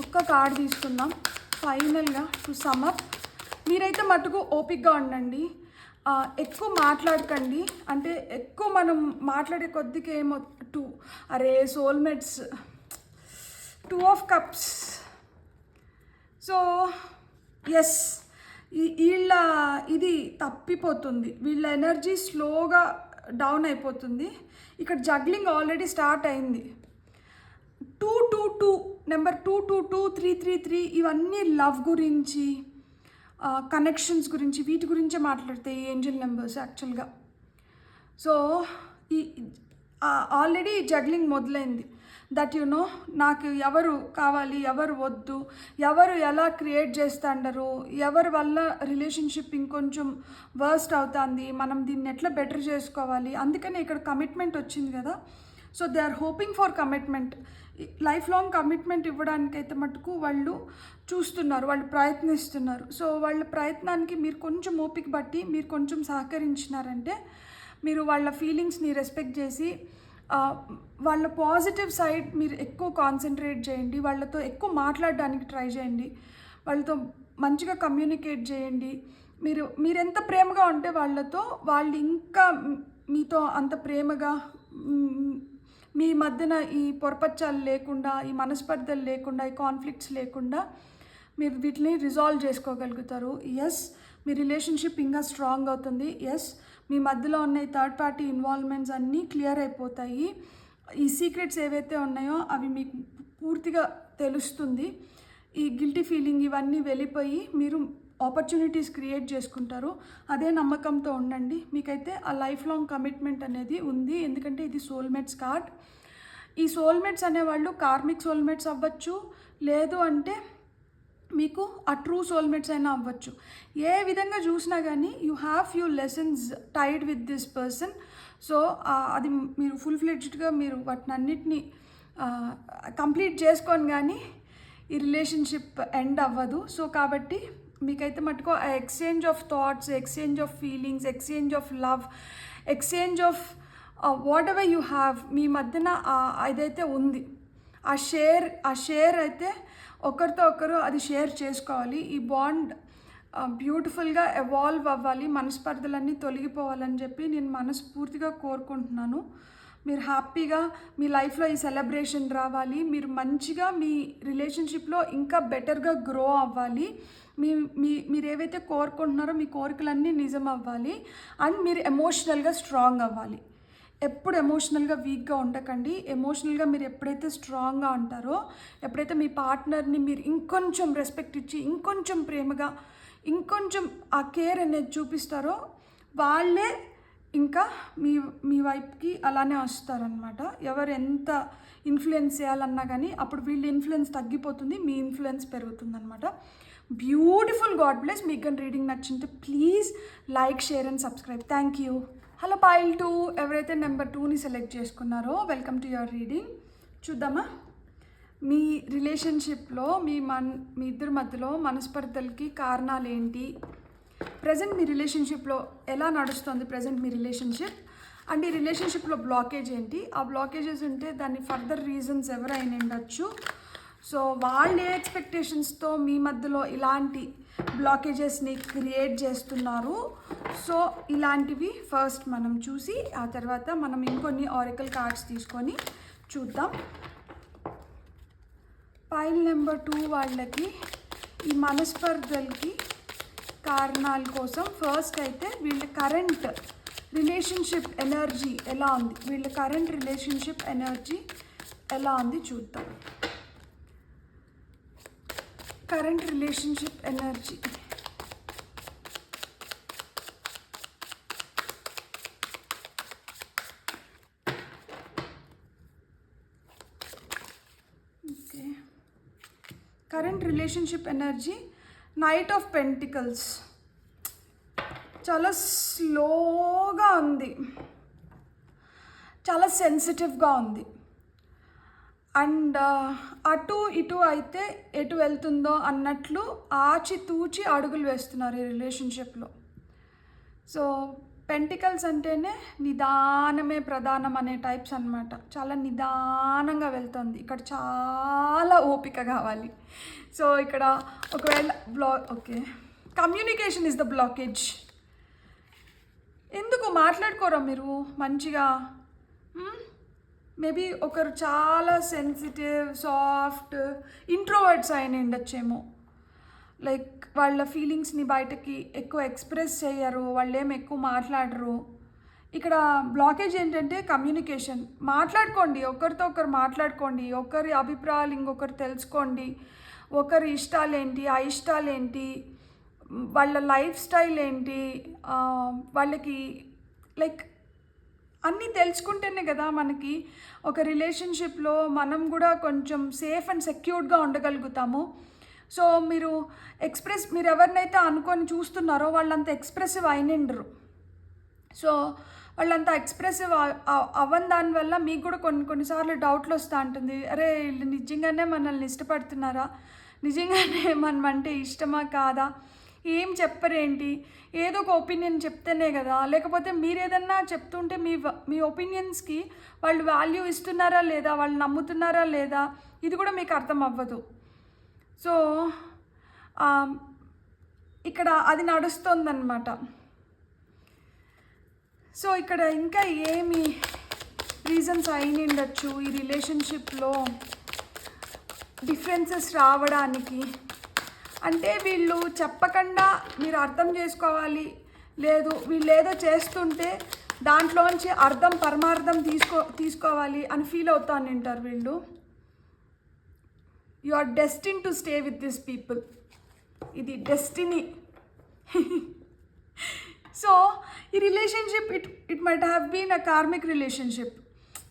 ఒక్క కార్డ్ తీసుకుందాం ఫైనల్గా టు సమ్అప్. మీరైతే మటుకు ఓపిక్గా ఉండండి, ఎక్కువ మాట్లాడకండి. అంటే ఎక్కువ మనం మాట్లాడే కొద్దికి ఏమో soulmates, 2 of Cups. So yes, వీళ్ళ ఇది తప్పిపోతుంది, వీళ్ళ ఎనర్జీ స్లోగా డౌన్ అయిపోతుంది. ఇక్కడ జగ్లింగ్ ఆల్రెడీ స్టార్ట్ అయింది. 222 నెంబర్ 222, 333 ఇవన్నీ లవ్ గురించి, కనెక్షన్స్ గురించి, వీటి గురించే మాట్లాడతాయి ఈ ఏంజల్ నెంబర్స్ యాక్చువల్గా. సో ఈ ఆల్రెడీ జగ్లింగ్ మొదలైంది. దట్ నాకు ఎవరు కావాలి, ఎవరు వద్దు, ఎవరు ఎలా క్రియేట్ చేస్తాండరు, ఎవరి వల్ల రిలేషన్షిప్ ఇంకొంచెం వర్స్ట్ అవుతుంది, మనం దీన్ని ఎట్లా బెటర్ చేసుకోవాలి. అందుకని ఇక్కడ కమిట్మెంట్ వచ్చింది కదా. So they are hoping for commitment. Life long commitment ఇవ్వడానికైతే మటుకు వాళ్ళు చూస్తున్నారు, వాళ్ళు ప్రయత్నిస్తున్నారు. సో వాళ్ళ ప్రయత్నానికి మీరు కొంచెం ఓపిక బట్టి మీరు కొంచెం సహకరించినారంటే, మీరు వాళ్ళ ఫీలింగ్స్ని రెస్పెక్ట్ చేసి వాళ్ళ పాజిటివ్ సైడ్ మీరు ఎక్కువ కాన్సన్ట్రేట్ చేయండి. వాళ్ళతో ఎక్కువ మాట్లాడడానికి ట్రై చేయండి, వాళ్ళతో మంచిగా కమ్యూనికేట్ చేయండి. మీరెంత ప్రేమగా ఉంటే వాళ్ళతో, వాళ్ళు ఇంకా మీతో అంత ప్రేమగా, మీ మధ్యన ఈ పొరపచ్చాలు లేకుండా, ఈ మనస్పర్ధలు లేకుండా, ఈ కాన్ఫ్లిక్ట్స్ లేకుండా మీరు వీటిని రిజాల్వ్ చేసుకోగలుగుతారు. ఎస్, మీ రిలేషన్షిప్ ఇంకా స్ట్రాంగ్ అవుతుంది. ఎస్, మీ మధ్యలో ఉన్న ఈ థర్డ్ పార్టీ ఇన్వాల్వ్మెంట్స్ అన్నీ క్లియర్ అయిపోతాయి. ఈ సీక్రెట్స్ ఏవైతే ఉన్నాయో అవి మీకు పూర్తిగా తెలుస్తుంది. ఈ గిల్టీ ఫీలింగ్ ఇవన్నీ వెళ్ళిపోయి మీరు ఆపర్చునిటీస్ క్రియేట్ చేసుకుంటారు. అదే నమ్మకంతో ఉండండి. మీకైతే ఆ లైఫ్ లాంగ్ కమిట్మెంట్ అనేది ఉంది. ఎందుకంటే ఇది సోల్మేట్స్ కార్డ్. ఈ సోల్మేట్స్ అనేవాళ్ళు కార్మిక్ సోల్మేట్స్ అవ్వచ్చు, లేదు అంటే మీకు ఆ ట్రూ సోల్మేట్స్ అయినా అవ్వచ్చు. ఏ విధంగా చూసినా కానీ you have few lessons tied with this person. So అది మీరు ఫుల్ ఫ్లెడ్జ్డ్గా మీరు వాటిని అన్నిటినీ కంప్లీట్ చేసుకొని కానీ ఈ రిలేషన్షిప్ ఎండ్ అవ్వదు. సో కాబట్టి మీకైతే మటుకు ఆ exchange of thoughts, exchange of feelings, exchange of love, exchange of whatever you have మీ మధ్యన అదైతే ఉంది. ఆ షేర్ అయితే ఒకరితో ఒకరు అది షేర్ చేసుకోవాలి. ఈ బాండ్ బ్యూటిఫుల్గా ఎవాల్వ్ అవ్వాలి, మనస్పర్ధలన్నీ తొలగిపోవాలని చెప్పి నేను మనస్ఫూర్తిగా కోరుకుంటున్నాను. మీరు హ్యాపీగా మీ లైఫ్లో ఈ సెలబ్రేషన్ రావాలి. మీరు మంచిగా మీ రిలేషన్షిప్లో ఇంకా బెటర్గా గ్రో అవ్వాలి. మీరు ఏవైతే కోరుకుంటున్నారో మీ కోరికలన్నీ నిజం అవ్వాలి. అండ్ మీరు ఎమోషనల్గా స్ట్రాంగ్ అవ్వాలి. ఎప్పుడు ఎమోషనల్గా వీక్గా ఉండకండి. ఎమోషనల్గా మీరు ఎప్పుడైతే స్ట్రాంగ్గా ఉంటారో, ఎప్పుడైతే మీ పార్ట్నర్ని మీరు ఇంకొంచెం రెస్పెక్ట్ ఇచ్చి, ఇంకొంచెం ప్రేమగా, ఇంకొంచెం ఆ కేర్ అనేది చూపిస్తారో, వాళ్ళే ఇంకా మీ వైపుకి అలానే వస్తారనమాట. ఎవరు ఎంత ఇన్ఫ్లుయెన్స్ చేయాలన్నా కానీ అప్పుడు వీళ్ళ ఇన్ఫ్లుయెన్స్ తగ్గిపోతుంది, మీ ఇన్ఫ్లుయెన్స్ పెరుగుతుందనమాట. బ్యూటిఫుల్. God bless. మీకు కానీ రీడింగ్ నచ్చింటే please like, share and subscribe. Thank you. Hello pile 2, ఎవరైతే నెంబర్ 2ని సెలెక్ట్ చేసుకున్నారో వెల్కమ్ టు యువర్ రీడింగ్. చూద్దామా మీ రిలేషన్షిప్లో మీ ఇద్దరి మధ్యలో మనస్పర్ధలకి కారణాలు ఏంటి, ప్రజెంట్ మీ రిలేషన్షిప్లో ఎలా నడుస్తుంది ప్రజెంట్ మీ రిలేషన్షిప్, అండ్ ఈ రిలేషన్షిప్లో బ్లాకేజ్ ఏంటి, ఆ బ్లాకేజెస్ ఉంటే దాన్ని ఫర్దర్ రీజన్స్ ఎవరైనా ఉండొచ్చు. సో వాళ్ళు ఏ ఎక్స్పెక్టేషన్స్తో మీ మధ్యలో ఇలాంటి బ్లాకేజెస్ని క్రియేట్ చేస్తున్నారు. సో ఇలాంటివి ఫస్ట్ మనం చూసి ఆ తర్వాత మనం ఇంకొన్ని ఆరికల్ కార్డ్స్ తీసుకొని చూద్దాం. పైల్ నెంబర్ 2 వాళ్ళకి ఈ మనస్పర్ధలకి కారణాల కోసం ఫస్ట్ అయితే వీళ్ళ కరెంట్ రిలేషన్షిప్ ఎనర్జీ ఎలా ఉంది, వీళ్ళ కరెంట్ రిలేషన్షిప్ ఎనర్జీ ఎలా ఉంది చూద్దాం. Current relationship energy. Okay, current relationship energy knight of pentacles. చాలా స్లోగా ఉంది, చాలా సెన్సిటివ్గా ఉంది. అండ్ అటు ఇటు అయితే ఎటు వెళ్తుందో అన్నట్లు ఆచితూచి అడుగులు వేస్తున్నారు ఈ రిలేషన్షిప్లో. సో పెంటికల్స్ అంటేనే నిదానమే ప్రధానం అనే టైప్స్ అనమాట. చాలా నిదానంగా వెళ్తుంది. ఇక్కడ చాలా ఓపిక కావాలి. సో ఇక్కడ ఒకవేళ okay, communication is the blockage. ఎందుకు మాట్లాడుకోరా మీరు మంచిగా? మేబీ ఒకరు చాలా సెన్సిటివ్, సాఫ్ట్, ఇంట్రోవర్ట్స్ అయిన ఉండొచ్చేమో. లైక్ వాళ్ళ ఫీలింగ్స్ని బయటకి ఎక్కువ ఎక్స్ప్రెస్ చేయరు, వాళ్ళు ఏమి ఎక్కువ మాట్లాడరు. ఇక్కడ బ్లాకేజ్ ఏంటంటే కమ్యూనికేషన్. మాట్లాడుకోండి, ఒకరితో ఒకరు మాట్లాడుకోండి, ఒకరి అభిప్రాయాలు ఇంకొకరు తెలుసుకోండి, ఒకరి ఇష్టాలు ఏంటి, అయిష్టాలు ఏంటి, వాళ్ళ లైఫ్ స్టైల్ ఏంటి, వాళ్ళకి లైక్ అన్నీ తెలుసుకుంటేనే కదా మనకి ఒక రిలేషన్షిప్లో మనం కూడా కొంచెం సేఫ్ అండ్ సెక్యూర్డ్గా ఉండగలుగుతాము. సో మీరు ఎవరినైతే అనుకొని చూస్తున్నారో వాళ్ళంత ఎక్స్ప్రెసివ్ అయినిండరు. సో వాళ్ళంతా ఎక్స్ప్రెసివ్ అవ్వని దానివల్ల మీకు కూడా కొన్నిసార్లు డౌట్లు వస్తూ ఉంటుంది. అరే వీళ్ళు నిజంగానే మనల్ని ఇష్టపడుతున్నారా, నిజంగానే మనం అంటే ఇష్టమా కాదా, ఏం చెప్పరేంటి, ఏదో ఒక ఒపీనియన్ చెప్తేనే కదా, లేకపోతే మీరు ఏదన్నా చెప్తుంటే మీ ఒపీనియన్స్కి వాళ్ళు వాల్యూ ఇస్తున్నారా లేదా, వాళ్ళు నమ్ముతున్నారా లేదా, ఇది కూడా మీకు అర్థం అవ్వదు. సో ఇక్కడ అది నడుస్తుందన్నమాట. సో ఇక్కడ ఇంకా ఏమి రీజన్స్ అయిన ఉండొచ్చు ఈ రిలేషన్షిప్లో డిఫరెన్సెస్ రావడానికి? అంటే వీళ్ళు చెప్పకుండా మీరు అర్థం చేసుకోవాలి, లేదు వీళ్ళు ఏదో చేస్తుంటే దాంట్లోంచి అర్థం పరమార్థం తీసుకోవాలి అని ఫీల్ అవుతాను అంటారు వీళ్ళు. You are destined to stay with this people. ఇది డెస్టినీ. సో ఈ relationship it might have been a karmic relationship.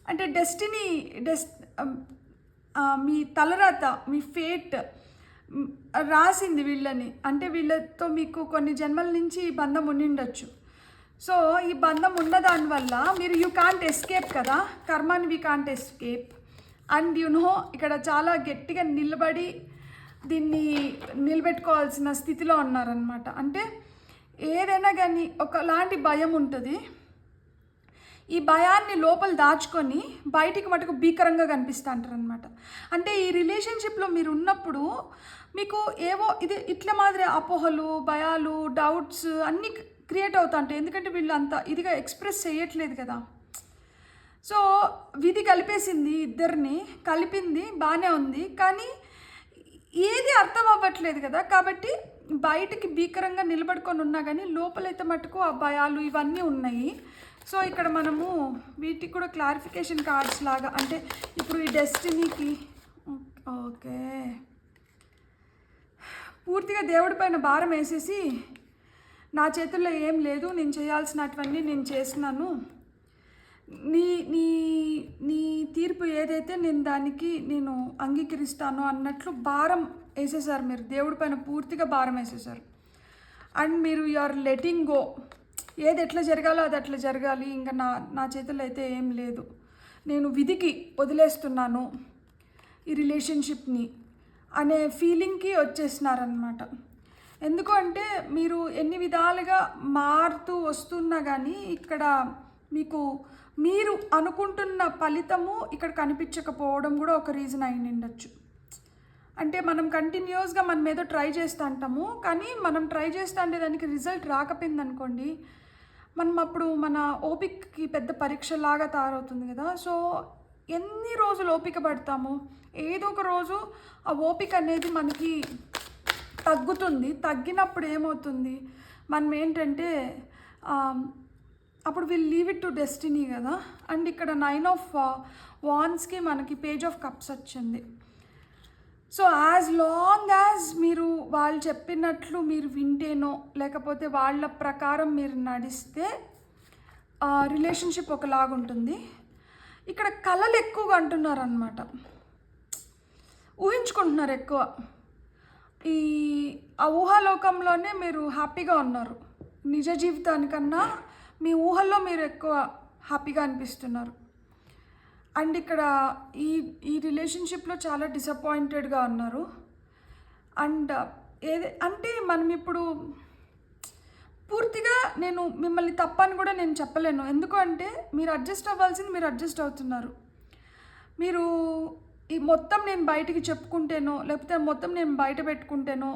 అంటే డెస్టినీ మీ తలరాత, మీ ఫేట్ రాసింది వీళ్ళని. అంటే వీళ్ళతో మీకు కొన్ని జన్మల నుంచి ఈ బంధం ఉండిండొచ్చు. సో ఈ బంధం ఉన్న దానివల్ల మీరు యూ కాంట్ ఎస్కేప్ కదా, కర్మని వీ కాంట్ ఎస్కేప్. అండ్ ఇక్కడ చాలా గట్టిగా నిలబడి దీన్ని నిలబెట్టుకోవాల్సిన స్థితిలో ఉన్నారనమాట. అంటే ఏదైనా కానీ ఒకలాంటి భయం ఉంటుంది. ఈ భయాన్ని లోపల దాచుకొని బయటికి మటుకు భీకరంగా కనిపిస్తూ అంటారు అనమాట. అంటే ఈ రిలేషన్షిప్లో మీరు ఉన్నప్పుడు మీకు ఏవో ఇది ఇట్ల మాదిరి అపోహలు, భయాలు, డౌట్స్ అన్నీ క్రియేట్ అవుతా ఉంటాయి. ఎందుకంటే వీళ్ళు అంత ఇదిగా ఎక్స్ప్రెస్ చేయట్లేదు కదా. సో విధి కలిపేసింది, ఇద్దరిని కలిపింది, బాగానే ఉంది, కానీ ఏది అర్థం అవ్వట్లేదు కదా. కాబట్టి బయటికి భీకరంగా నిలబడుకొని ఉన్నా కానీ లోపలైతే మటుకు ఆ భయాలు ఇవన్నీ ఉన్నాయి. సో ఇక్కడ మనము వీటికి కూడా క్లారిఫికేషన్ కార్డ్స్ లాగా, అంటే ఇప్పుడు ఈ డెస్టినీకి ఓకే పూర్తిగా దేవుడి పైన భారం వేసేసి నా చేతుల్లో ఏం లేదు, నేను చేయాల్సినటువన్నీ నేను చేసినాను, నీ నీ నీ తీర్పు ఏదైతే నేను దానికి నేను అంగీకరిస్తాను అన్నట్లు భారం వేసేసారు మీరు. దేవుడి పైన పూర్తిగా భారం వేసేసారు. అండ్ మీరు యు ఆర్ లెటింగ్ గో. ఏది ఎట్లా జరగాలో అది అట్లా జరగాలి, ఇంకా నా చేతుల్లో అయితే ఏం లేదు, నేను విధికి వదిలేస్తున్నాను ఈ రిలేషన్షిప్ని అనే ఫీలింగ్కి వచ్చేసినారనమాట. ఎందుకు అంటే మీరు ఎన్ని విధాలుగా మారుతూ వస్తున్నా కానీ ఇక్కడ మీకు మీరు అనుకుంటున్న ఫలితము ఇక్కడ కనిపించకపోవడం కూడా ఒక రీజన్ అయి ఉండొచ్చు. అంటే మనం కంటిన్యూస్గా మనం ఏదో ట్రై చేస్తూ అంటాము, కానీ మనం ట్రై చేస్తూ అంటే దానికి రిజల్ట్ రాకపోయింది అనుకోండి, మనం అప్పుడు మన ఓపికకి పెద్ద పరీక్షలాగా తయారవుతుంది కదా. సో ఎన్ని రోజులు ఓపిక పడతాము, ఏదో ఒక రోజు ఆ ఓపిక అనేది మనకి తగ్గుతుంది. తగ్గినప్పుడు ఏమవుతుంది, మనం ఏంటంటే అప్పుడు will leave it to destiny కదా. అండ్ ఇక్కడ 9 ఆఫ్ వాన్స్కి మనకి పేజ్ ఆఫ్ కప్స్ వచ్చింది. సో యాజ్ లాంగ్ యాజ్ మీరు వాళ్ళు చెప్పినట్లు మీరు వింటేనో లేకపోతే వాళ్ళ ప్రకారం మీరు నడిస్తే రిలేషన్షిప్ ఒకలాగుంటుంది. ఇక్కడ కళలు ఎక్కువగా అంటున్నారు అనమాట, ఊహించుకుంటున్నారు ఎక్కువ. ఆ ఊహాలోకంలోనే మీరు హ్యాపీగా ఉన్నారు. నిజ జీవితానికన్నా మీ ఊహల్లో మీరు ఎక్కువ హ్యాపీగా అనిపిస్తున్నారు. అండ్ ఇక్కడ ఈ రిలేషన్షిప్లో చాలా డిసప్పాయింటెడ్గా ఉన్నారు. అండ్ అంటే మనం ఇప్పుడు పూర్తిగా నేను మిమ్మల్ని తప్పని కూడా నేను చెప్పలేను. ఎందుకు అంటే మీరు అడ్జస్ట్ అవ్వాల్సింది మీరు అడ్జస్ట్ అవుతున్నారు. మీరు ఈ మొత్తం నేను బయటికి చెప్పుకుంటేనో లేకపోతే మొత్తం నేను బయట పెట్టుకుంటేనో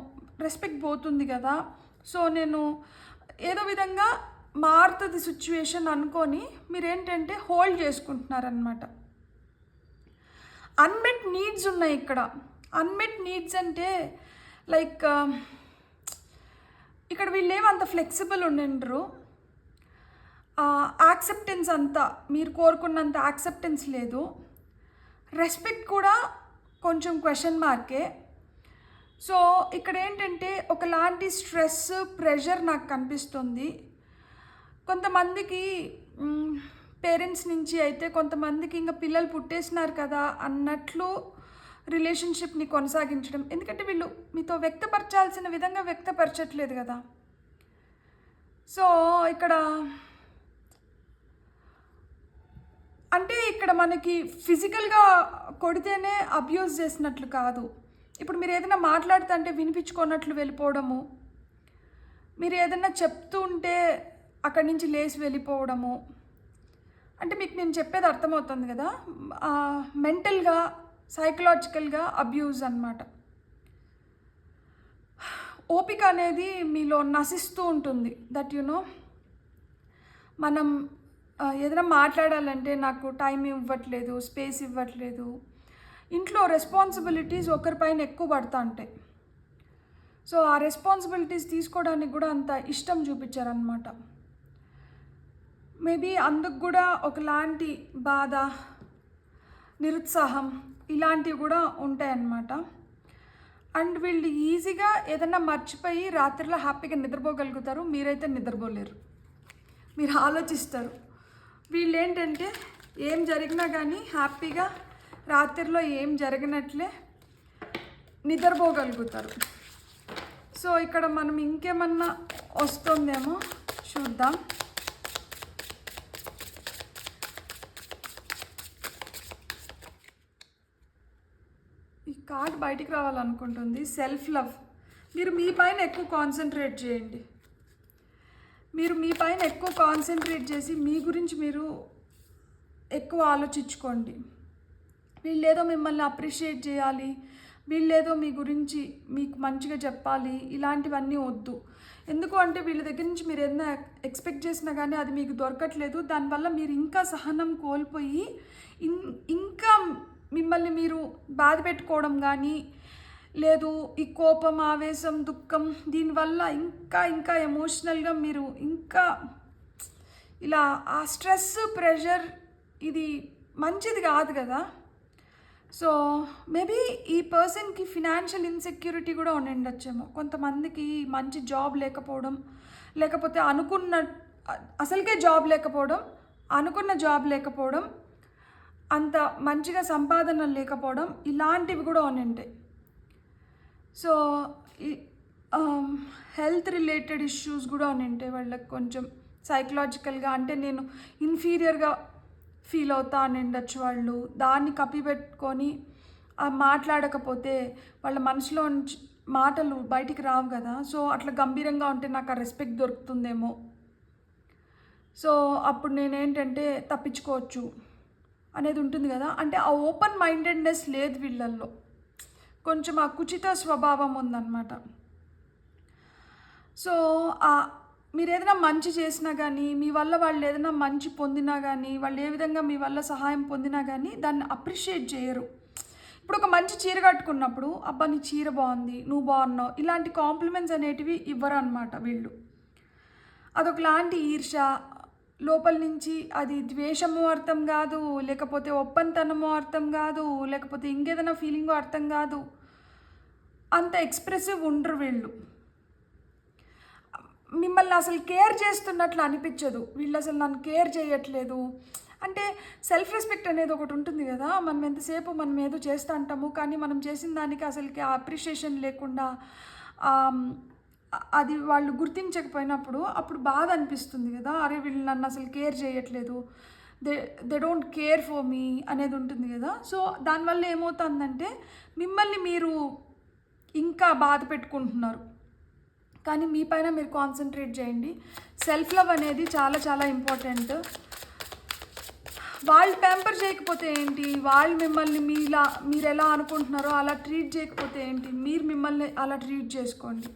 రెస్పెక్ట్ పోతుంది కదా. సో నేను ఏదో విధంగా మారుతుంది సిచ్యువేషన్ అనుకొని మీరేంటంటే హోల్డ్ చేసుకుంటున్నారనమాట. అన్మెట్ నీడ్స్ ఉన్నాయి ఇక్కడ. అన్మెట్ నీడ్స్ అంటే లైక్ ఇక్కడ వీళ్ళేమంత ఫ్లెక్సిబుల్ ఉండిండ్రు. యాక్సెప్టెన్స్ అంతా మీరు కోరుకున్నంత యాక్సెప్టెన్స్ లేదు. రెస్పెక్ట్ కూడా కొంచెం క్వశ్చన్ మార్కే. సో ఇక్కడ ఏంటంటే ఒకలాంటి స్ట్రెస్, ప్రెషర్ నాకు కనిపిస్తుంది. కొంతమందికి పేరెంట్స్ నుంచి అయితే, కొంతమందికి ఇంకా పిల్లలు పుట్టేసినారు కదా అన్నట్లు రిలేషన్షిప్ని కొనసాగించడం. ఎందుకంటే వీళ్ళు మీతో వ్యక్తపరచాల్సిన విధంగా వ్యక్తపరచట్లేదు కదా. సో ఇక్కడ అంటే ఇక్కడ మనకి ఫిజికల్గా కొడితేనే అబ్యూజ్ చేసినట్లు కాదు. ఇప్పుడు మీరు ఏదైనా మాట్లాడుతుంటే వినిపించుకున్నట్లు వెళ్ళిపోవడము, మీరు ఏదైనా చెప్తూ ఉంటే అక్కడి నుంచి లేచి వెళ్ళిపోవడము, అంటే మీకు నేను చెప్పేది అర్థమవుతుంది కదా. మెంటల్గా, సైకలాజికల్గా అబ్యూజ్ అన్నమాట. ఓపిక అనేది మీలో నశిస్తూ ఉంటుంది. దట్ మనం ఏదైనా మాట్లాడాలంటే నాకు టైం ఇవ్వట్లేదు, స్పేస్ ఇవ్వట్లేదు. ఇంట్లో రెస్పాన్సిబిలిటీస్ ఒకరిపైన ఎక్కువ పడుతూ ఉంటాయి. సో ఆ రెస్పాన్సిబిలిటీస్ తీసుకోవడానికి కూడా అంత ఇష్టం చూపించారనమాట. మేబీ అందుకు కూడా ఒకలాంటి బాధ, నిరుత్సాహం ఇలాంటివి కూడా ఉంటాయన్నమాట. అండ్ వీళ్ళు ఈజీగా ఏదన్నా మర్చిపోయి రాత్రిలో హ్యాపీగా నిద్రపోగలుగుతారు. మీరైతే నిద్రపోలేరు, మీరు ఆలోచిస్తారు. వీళ్ళు ఏంటంటే ఏం జరిగినా కానీ హ్యాపీగా రాత్రిలో ఏం జరిగినట్లే నిద్రపోగలుగుతారు. సో ఇక్కడ మనం ఇంకేమన్నా వస్తుందేమో చూద్దాం. ఈ కార్డ్ బయటికి రావాలనుకుంటుంది. Self love. మీరు మీ పైన ఎక్కువ కాన్సన్ట్రేట్ చేయండి. మీరు మీ పైన ఎక్కువ కాన్సన్ట్రేట్ చేసి మీ గురించి మీరు ఎక్కువ ఆలోచించుకోండి. వీళ్ళేదో మిమ్మల్ని అప్రిషియేట్ చేయాలి, వీళ్ళేదో మీ గురించి మీకు మంచిగా చెప్పాలి, ఇలాంటివన్నీ వద్దు. ఎందుకు అంటే వీళ్ళ దగ్గర నుంచి మీరు ఏదైనా ఎక్స్పెక్ట్ చేసినా కానీ అది మీకు దొరకట్లేదు. దానివల్ల మీరు ఇంకా సహనం కోల్పోయి ఇంకా మిమ్మల్ని మీరు బాధ పెట్టుకోవడం కానీ, లేదు ఈ కోపం, ఆవేశం, దుఃఖం, దీనివల్ల ఇంకా ఇంకా ఎమోషనల్గా మీరు ఇంకా ఇలా ఆ స్ట్రెస్, ప్రెషర్ ఇది మంచిది కాదు కదా. సో మేబీ ఈ పర్సన్కి ఫినాన్షియల్ ఇన్సెక్యూరిటీ కూడా ఉండొచ్చేమో. కొంతమందికి మంచి జాబ్ లేకపోవడం, లేకపోతే అసలుకే జాబ్ లేకపోవడం, అనుకున్న జాబ్ లేకపోవడం, అంత మంచిగా సంపాదన లేకపోవడం, ఇలాంటివి కూడా ఉంటాయి. సో హెల్త్ రిలేటెడ్ ఇష్యూస్ కూడా ఉంటాయి వాళ్ళకి. కొంచెం సైకలాజికల్గా అంటే నేను ఇన్ఫీరియర్గా ఫీల్ అవుతా అని ఉండొచ్చు వాళ్ళు. దాన్ని కప్పిపెట్టుకొని మాట్లాడకపోతే వాళ్ళ మనసులో నుంచి మాటలు బయటికి రావు కదా. సో అట్లా గంభీరంగా ఉంటే నాకు ఆ రెస్పెక్ట్ దొరుకుతుందేమో. సో అప్పుడు నేనేంటంటే తప్పించుకోవచ్చు అనేది ఉంటుంది కదా. అంటే ఆ ఓపెన్ మైండెడ్నెస్ లేదు వీళ్ళల్లో, కొంచెం ఆ కుచిత స్వభావం ఉందన్నమాట. సో మీరు ఏదైనా మంచి చేసినా కానీ, మీ వల్ల వాళ్ళు ఏదైనా మంచి పొందినా కానీ, వాళ్ళు ఏ విధంగా మీ వల్ల సహాయం పొందినా కానీ దాన్ని అప్రిషియేట్ చేయరు. ఇప్పుడు ఒక మంచి చీర కట్టుకున్నప్పుడు, అబ్బా నీ చీర బాగుంది, నువ్వు బాగున్నావు, ఇలాంటి కాంప్లిమెంట్స్ అనేటివి ఇవ్వరు అనమాట వీళ్ళు. అదొకలాంటి ఈర్ష, లోపల నుంచి అది ద్వేషము అర్థం కాదు, లేకపోతే ఒప్పంతనమో అర్థం కాదు, లేకపోతే ఇంకేదైనా ఫీలింగో అర్థం కాదు. అంత ఎక్స్ప్రెసివ్ ఉండరు వీళ్ళు. మిమ్మల్ని అసలు కేర్ చేస్తున్నట్లు అనిపించదు. వీళ్ళు అసలు నన్ను కేర్ చేయట్లేదు అంటే, సెల్ఫ్ రెస్పెక్ట్ అనేది ఒకటి ఉంటుంది కదా. మనం ఎంతసేపు మనం ఏదో చేస్తూ అంటాము, కానీ మనం చేసిన దానికి అసలుకి ఆ అప్రిషియేషన్ లేకుండా అది వాళ్ళు గుర్తించకపోయినప్పుడు అప్పుడు బాధ అనిపిస్తుంది కదా. అరే వీళ్ళు నన్ను అసలు కేర్ చేయట్లేదు, they don't care for me అనేది ఉంటుంది కదా. సో దానివల్ల ఏమవుతుందంటే మిమ్మల్ని మీరు ఇంకా బాధ పెట్టుకుంటున్నారు. కానీ మీ పైన మీరు కాన్సన్ట్రేట్ చేయండి. సెల్ఫ్ లవ్ అనేది చాలా చాలా ఇంపార్టెంట్. వాళ్ళు ప్యాంపర్ చేయకపోతే ఏంటి, వాళ్ళు మిమ్మల్ని మీరు ఎలా అనుకుంటున్నారో అలా ట్రీట్ చేయకపోతే ఏంటి, మీరు మిమ్మల్ని అలా ట్రీట్ చేసుకోండి.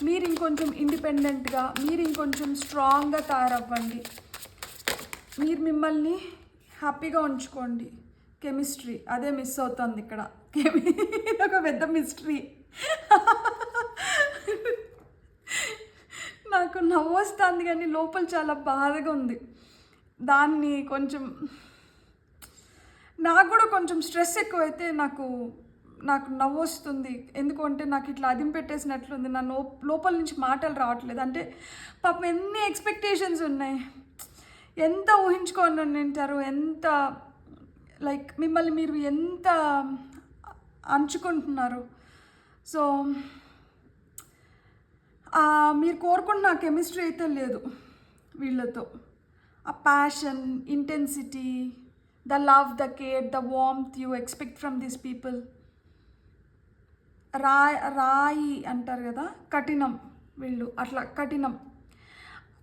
మీరు ఇంకొంచెం ఇండిపెండెంట్గా, మీరు ఇంకొంచెం స్ట్రాంగ్గా తయారవ్వండి. మీరు మిమ్మల్ని హ్యాపీగా ఉంచుకోండి. కెమిస్ట్రీ అదే మిస్ అవుతుంది ఇక్కడ. ఒక పెద్ద మిస్టరీ. నాకు నవ్వు వస్తుంది కానీ లోపల చాలా బాధగా ఉంది. దాన్ని కొంచెం నాకు కూడా కొంచెం స్ట్రెస్ ఎక్కువైతే నాకు నవ్వు వస్తుంది. ఎందుకంటే నాకు ఇట్లా అదిం పెట్టేసినట్లుంది. నా లోపల నుంచి మాటలు రావట్లేదు. అంటే పాపం ఎన్ని ఎక్స్పెక్టేషన్స్ ఉన్నాయి, ఎంత ఊహించుకొని ఉంటారు, ఎంత లైక్ మిమ్మల్ని మీరు ఎంత అంచుకుంటున్నారు. సో మీరు కోరుకుంటున్న కెమిస్ట్రీ అయితే లేదు వీళ్ళతో. ఆ passion, intensity, the love, the care, the warmth you expect from these people. రాయి అంటారు కదా, కఠినం వీళ్ళు. అట్లా కఠినం.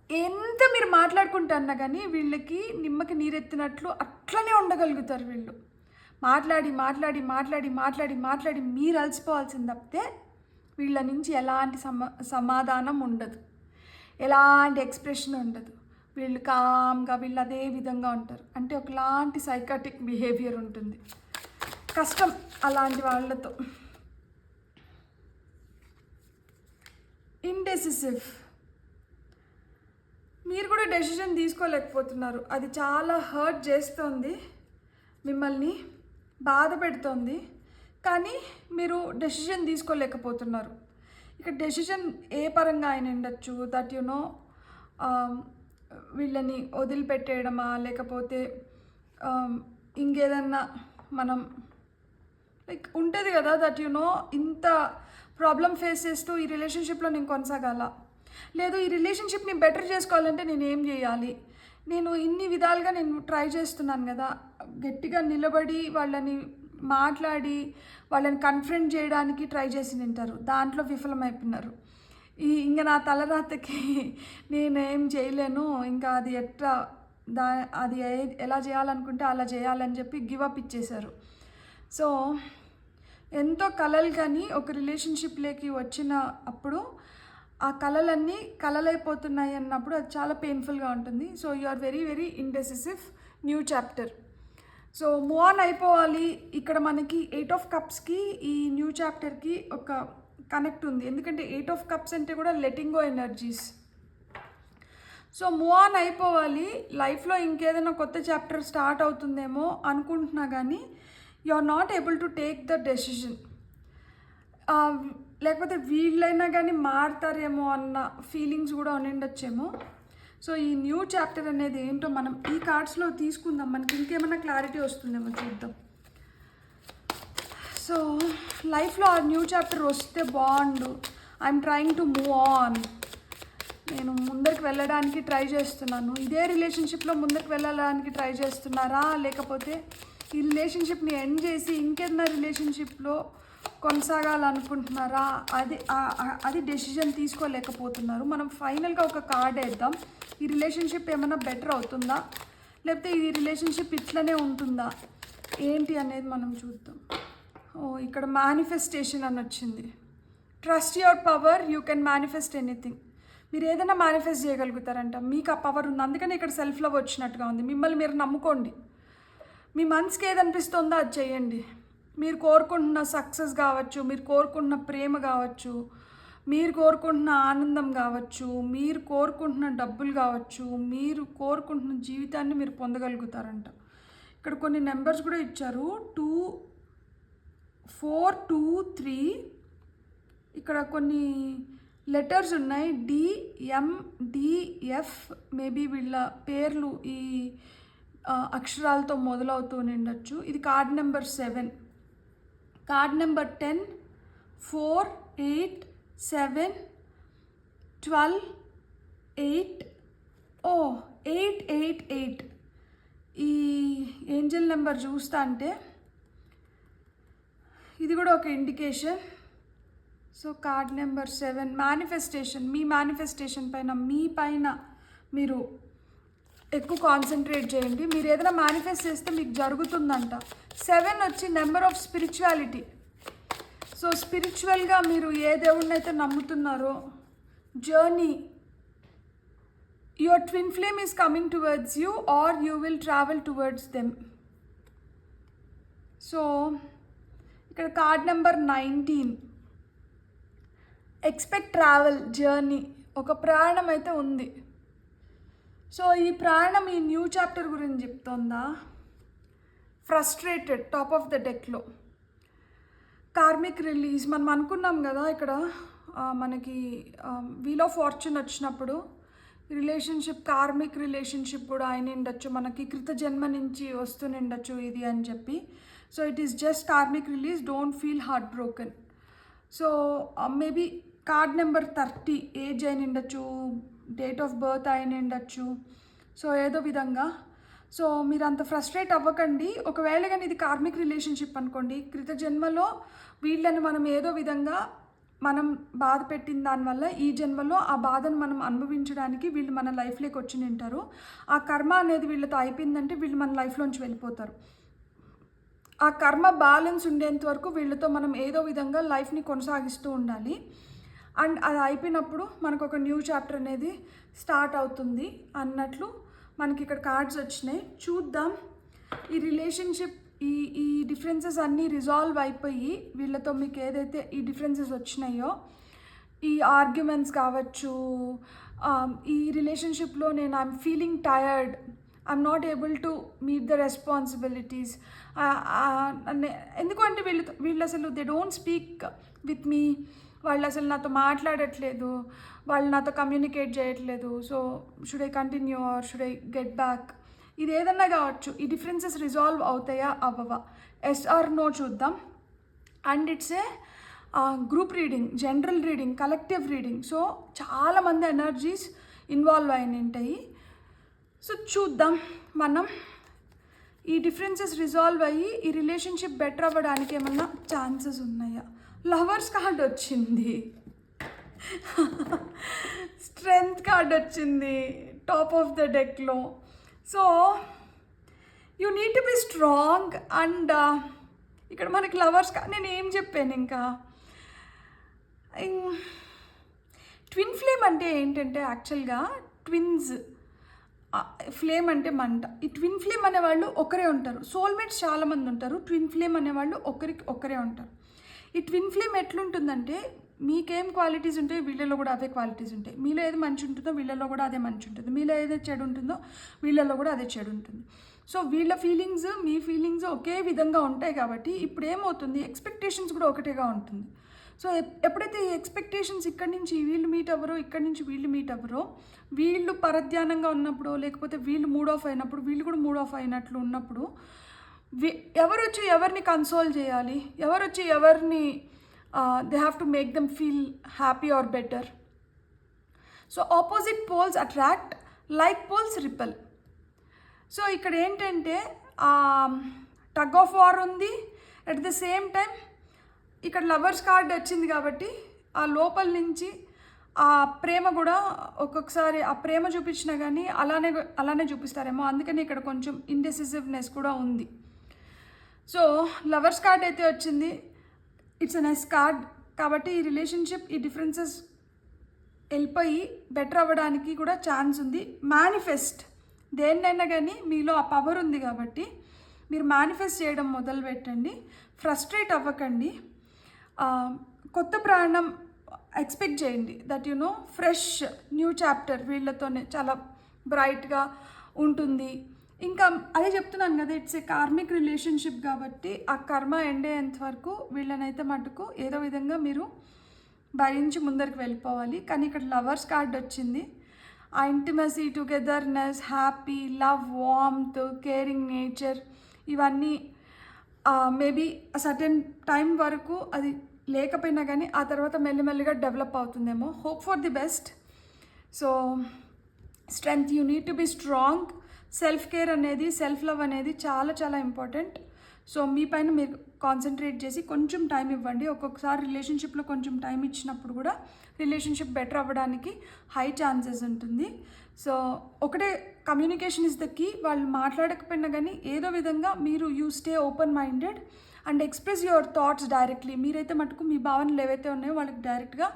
ఎంత మీరు మాట్లాడుకుంటున్నా కానీ వీళ్ళకి నిమ్మకి నీరెత్తినట్లు అట్లనే ఉండగలుగుతారు వీళ్ళు. మాట్లాడి మాట్లాడి మాట్లాడి మాట్లాడి మాట్లాడి మీరు అలసిపోవాల్సింది తప్పితే వీళ్ళ నుంచి ఎలాంటి సమాధానం ఉండదు, ఎలాంటి ఎక్స్ప్రెషన్ ఉండదు. వీళ్ళు కామ్గా వీళ్ళు అదే విధంగా ఉంటారు. అంటే ఒకలాంటి సైకాటిక్ బిహేవియర్ ఉంటుంది. కష్టం అలాంటి వాళ్ళతో. ఇండెసిసివ్, మీరు కూడా డెసిషన్ తీసుకోలేకపోతున్నారు. అది చాలా హర్ట్ చేస్తుంది, మిమ్మల్ని బాధ పెడుతోంది, కానీ మీరు డెసిషన్ తీసుకోలేకపోతున్నారు. ఇక డెసిషన్ ఏ పరంగా అయినా ఉండొచ్చు. దట్ యు నో వీళ్ళని వదిలిపెట్టేయడమా, లేకపోతే ఇంకేదన్నా మనం లైక్ ఉంటుంది కదా, దట్ యు నో ఇంత ప్రాబ్లం ఫేస్ చేస్తూ ఈ రిలేషన్షిప్లో నేను కొనసాగాల, లేదు ఈ రిలేషన్షిప్ని బెటర్ చేసుకోవాలంటే నేను ఏం చేయాలి, నేను ఇన్ని విధాలుగా నేను ట్రై చేస్తున్నాను కదా, గట్టిగా నిలబడి వాళ్ళని మాట్లాడి వాళ్ళని కన్ఫ్రంట్ చేయడానికి ట్రై చేసి తింటారు, దాంట్లో విఫలమైపోయినారు. ఇంకా నా తలరాతకి నేనేం చేయలేను, ఇంకా అది ఎట్లా అది ఎలా చేయాలనుకుంటే అలా చేయాలని చెప్పి గివప్ ఇచ్చేశారు. సో ఎంతో కలలు కానీ ఒక రిలేషన్షిప్లోకి వచ్చిన అప్పుడు ఆ కలలన్నీ కలలైపోతున్నాయి అన్నప్పుడు అది చాలా పెయిన్ఫుల్గా ఉంటుంది. So you are very very indecisive. New chapter. So move on అయిపోవాలి. ఇక్కడ మనకి 8 ఆఫ్ కప్స్కి ఈ న్యూ చాప్టర్కి ఒక కనెక్ట్ ఉంది, ఎందుకంటే 8 ఆఫ్ కప్స్ అంటే కూడా letting go energies. So move on అయిపోవాలి. లైఫ్లో ఇంకేదైనా కొత్త చాప్టర్ స్టార్ట్ అవుతుందేమో అనుకుంటున్నా కానీ you are not able to take the decision. లేకపోతే వీళ్ళైనా కానీ మారుతారేమో అన్న ఫీలింగ్స్ కూడా ఉండిండొచ్చేమో. సో ఈ న్యూ చాప్టర్ అనేది ఏంటో మనం ఈ కార్డ్స్లో తీసుకుందాం, మనకి ఇంకేమైనా క్లారిటీ వస్తుందేమో చూద్దాం. సో లైఫ్లో ఆ న్యూ చాప్టర్ వస్తే బాగుండు. I'm trying to move on. నేను ముందరికి వెళ్ళడానికి ట్రై చేస్తున్నాను. ఇదే రిలేషన్షిప్లో ముందరికి వెళ్ళడానికి ట్రై చేస్తున్నారా, లేకపోతే ఈ రిలేషన్షిప్ని ఎండ్ చేసి ఇంకేదైనా రిలేషన్షిప్లో కొనసాగాలనుకుంటున్నారా, అది డెసిషన్ తీసుకోలేకపోతున్నారు. మనం ఫైనల్గా ఒక కార్డ్ వేద్దాం. ఈ రిలేషన్షిప్ ఏమైనా బెటర్ అవుతుందా, లేకపోతే ఈ రిలేషన్షిప్ ఇట్లనే ఉంటుందా ఏంటి అనేది మనం చూద్దాం. ఇక్కడ మేనిఫెస్టేషన్ అని వచ్చింది. Trust your power, you can manifest anything. మీరు ఏదైనా మేనిఫెస్ట్ చేయగలుగుతారంట, మీకు ఆ పవర్ ఉంది. అందుకని ఇక్కడ సెల్ఫ్ లవ్ వచ్చినట్టుగా ఉంది. మిమ్మల్ని మీరు నమ్ముకోండి. మీ మనసుకి ఏదనిపిస్తుందో అది చేయండి. మీరు కోరుకుంటున్న సక్సెస్ కావచ్చు, మీరు కోరుకుంటున్న ప్రేమ కావచ్చు, మీరు కోరుకుంటున్న ఆనందం కావచ్చు, మీరు కోరుకుంటున్న డబ్బులు కావచ్చు, మీరు కోరుకుంటున్న జీవితాన్ని మీరు పొందగలుగుతారంట. ఇక్కడ కొన్ని నెంబర్స్ కూడా ఇచ్చారు, 2, 4, 2, 3. ఇక్కడ కొన్ని లెటర్స్ ఉన్నాయి, DMDF. మేబీ వీళ్ళ పేర్లు ఈ అక్షరాలతో మొదలవుతూ ఉండొచ్చు. ఇది కార్డ్ నెంబర్ 7. Card number 10, 4, 8, 7, 12, 8. 888. ఈ ఏంజల్ నెంబర్ చూస్తా అంటే ఇది కూడా ఒక indication. So card number 7 manifestation. మీ మేనిఫెస్టేషన్ పైన, మీ పైన మీరు ఎక్కువ కాన్సన్ట్రేట్ చేయండి. మీరు ఏదైనా మేనిఫెస్ట్ చేస్తే మీకు జరుగుతుందంట. 7 వచ్చి నెంబర్ ఆఫ్ స్పిరిచువాలిటీ. సో స్పిరిచువల్గా మీరు ఏ దేవుడిని అయితే నమ్ముతున్నారో, journey, your twin flame is coming towards you or you will travel towards them. So ఇక్కడ card number 19, expect travel, journey. ఒక ప్రయాణం అయితే ఉంది. సో ఈ ప్రయాణం ఈ న్యూ చాప్టర్ గురించి చెప్తుందా. ఫ్రస్ట్రేటెడ్, టాప్ ఆఫ్ ద డెక్లో. కార్మిక్ రిలీజ్ మనం అనుకున్నాం కదా. ఇక్కడ మనకి వీల్ ఆఫ్ ఫార్చ్యూన్ వచ్చినప్పుడు రిలేషన్షిప్, కార్మిక్ రిలేషన్షిప్ కూడా అయిన ఉండొచ్చు, మనకి కృత జన్మ నుంచి వస్తుండొచ్చు ఇది అని చెప్పి. So it is just karmic release, don't feel heart broken. So maybe card number 30 age అయిన ఉండొచ్చు, డేట్ ఆఫ్ బర్త్ అయిన ఉండొచ్చు. సో ఏదో విధంగా సో మీరు అంత ఫ్రస్ట్రేట్ అవ్వకండి. ఒకవేళ కానీ ఇది కార్మిక్ రిలేషన్షిప్ అనుకోండి, కృత జన్మలో వీళ్ళని మనం ఏదో విధంగా మనం బాధ పెట్టిన దానివల్ల ఈ జన్మలో ఆ బాధను మనం అనుభవించడానికి వీళ్ళు మన లైఫ్లోకి వచ్చి నింటారు. ఆ కర్మ అనేది వీళ్ళతో అయిపోయిందంటే వీళ్ళు మన లైఫ్లోంచి వెళ్ళిపోతారు. ఆ కర్మ బ్యాలెన్స్ ఉండేంత వరకు వీళ్ళతో మనం ఏదో విధంగా లైఫ్ని కొనసాగిస్తూ ఉండాలి. అండ్ అది అయిపోయినప్పుడు మనకు ఒక న్యూ చాప్టర్ అనేది స్టార్ట్ అవుతుంది అన్నట్లు మనకి ఇక్కడ కార్డ్స్ వచ్చినాయి. చూద్దాం ఈ రిలేషన్షిప్ ఈ డిఫరెన్సెస్ అన్నీ రిజాల్వ్ అయిపోయి వీళ్ళతో మీకు ఏదైతే ఈ డిఫరెన్సెస్ వచ్చినాయో, ఈ ఆర్గ్యుమెంట్స్ కావచ్చు, ఈ రిలేషన్షిప్లో నేను I'm feeling tired, I'm not able to meet the responsibilities, ఎందుకంటే వీళ్ళు అసలు they don't speak with me, వాళ్ళు అసలు నాతో మాట్లాడట్లేదు, వాళ్ళు నాతో కమ్యూనికేట్ చేయట్లేదు. So should I continue are should I get back? ఇది ఏదన్నా కావచ్చు. ఈ డిఫరెన్సెస్ రిజాల్వ్ అవుతాయా అవ్వవా? ఎస్ ఆర్ నో చూద్దాం. And it's a group reading, general reading, collective reading. So చాలామంది ఎనర్జీస్ ఇన్వాల్వ్ అయిన ఉంటాయి. సో చూద్దాం మనం ఈ డిఫరెన్సెస్ రిజాల్వ్ అయ్యి ఈ రిలేషన్షిప్ బెటర్ అవ్వడానికి ఏమన్నా ఛాన్సెస్ ఉన్నాయా? లవర్స్ కార్డ్ వచ్చింది, స్ట్రెంగ్త్ కార్డ్ వచ్చింది టాప్ ఆఫ్ ద డెక్లో. So you need to be strong. And ఇక్కడ మనకి లవర్స్ నేను ఏం చెప్పాను ఇంకా, ట్విన్ ఫ్లేమ్ అంటే ఏంటంటే యాక్చువల్గా ట్విన్స్, ఫ్లేమ్ అంటే మంట. ఈ ట్విన్ ఫ్లేమ్ అనేవాళ్ళు ఒకరే ఉంటారు. సోల్మేట్స్ చాలామంది ఉంటారు, ట్విన్ ఫ్లేమ్ అనేవాళ్ళు ఒకరే ఉంటారు. ఈ ట్విన్ ఫ్లేమ్ ఎట్లుంటుందంటే మీకేం క్వాలిటీస్ ఉంటాయో వీళ్ళలో కూడా అవే క్వాలిటీస్ ఉంటాయి. మీలో ఏది మంచి ఉంటుందో వీళ్ళలో కూడా అదే మంచి ఉంటుంది. మీలో ఏదో చెడు ఉంటుందో వీళ్ళలో కూడా అదే చెడు ఉంటుంది. సో వీళ్ళ ఫీలింగ్స్ మీ ఫీలింగ్స్ ఒకే విధంగా ఉంటాయి కాబట్టి ఇప్పుడు ఏమవుతుంది, ఎక్స్పెక్టేషన్స్ కూడా ఒకటేగా ఉంటుంది. సో ఎప్పుడైతే ఈ ఎక్స్పెక్టేషన్స్ ఇక్కడి నుంచి వీళ్ళు మీట్ అవ్వరో, ఇక్కడి నుంచి వీళ్ళు మీట్ అవ్వరో, వీళ్ళు పరధ్యానంగా ఉన్నప్పుడు లేకపోతే వీళ్ళు మూడ్ ఆఫ్ అయినప్పుడు వీళ్ళు కూడా మూడ్ ఆఫ్ అయినట్లు ఉన్నప్పుడు ఎవరు వచ్చి ఎవరిని కన్సోల్ చేయాలి, ఎవరు వచ్చి ఎవరిని they have to make them feel happy or better. So opposite poles attract, like poles repel. So ఇక్కడ ఏంటంటే టగ్ ఆఫ్ వార్ ఉంది. అట్ ద సేమ్ టైం ఇక్కడ లవర్స్ కార్డ్ వచ్చింది కాబట్టి ఆ లోపల నుంచి ఆ ప్రేమ కూడా ఒక్కొక్కసారి ఆ ప్రేమ చూపించినా కానీ అలానే చూపిస్తారేమో. అందుకని ఇక్కడ కొంచెం ఇండెసిసివ్నెస్ కూడా ఉంది. సో లవర్స్ కార్డ్ అయితే వచ్చింది, ఇట్స్ ఎ నైస్ కార్డ్. కాబట్టి ఈ రిలేషన్షిప్ ఈ డిఫరెన్సెస్ వెళ్ళిపోయి బెటర్ అవ్వడానికి కూడా ఛాన్స్ ఉంది. మేనిఫెస్ట్, దేన్నైనా కానీ మీలో ఆ పవర్ ఉంది కాబట్టి మీరు మేనిఫెస్ట్ చేయడం మొదలు పెట్టండి. ఫ్రస్ట్రేట్ అవ్వకండి. కొత్త ప్రాణం ఎక్స్పెక్ట్ చేయండి. That you know fresh new chapter వీళ్ళతోనే చాలా బ్రైట్గా ఉంటుంది. ఇంకా అదే చెప్తున్నాను కదా, ఇట్స్ ఏ కార్మిక్ రిలేషన్షిప్ కాబట్టి ఆ కర్మ ఎండ్ అయ్యేంత వరకు వీళ్ళనైతే మటుకు ఏదో విధంగా మీరు భరించి ముందరికి వెళ్ళిపోవాలి. కానీ ఇక్కడ లవర్స్ కార్డ్ వచ్చింది. ఆ intimacy, togetherness, happy, love, warmth, caring nature ఇవన్నీ మేబీ సర్టెన్ టైం వరకు అది లేకపోయినా కానీ ఆ తర్వాత మెల్లిమెల్లిగా డెవలప్ అవుతుందేమో. Hope for the best. So strength, you need to be strong. Self care అనేది, సెల్ఫ్ లవ్ అనేది చాలా చాలా ఇంపార్టెంట్. సో మీ పైన మీరు కాన్సన్ట్రేట్ చేసి కొంచెం టైం ఇవ్వండి. ఒక్కొక్కసారి రిలేషన్షిప్లో కొంచెం టైం ఇచ్చినప్పుడు కూడా రిలేషన్షిప్ బెటర్ అవ్వడానికి హై ఛాన్సెస్ ఉంటుంది. సో ఒకటే, కమ్యూనికేషన్ ఇస్ ద కీ. వాళ్ళు మాట్లాడకపోయినా కానీ ఏదో విధంగా మీరు you stay open minded and express your thoughts directly. మీరైతే మటుకు మీ భావనలు ఏవైతే ఉన్నాయో వాళ్ళకి డైరెక్ట్గా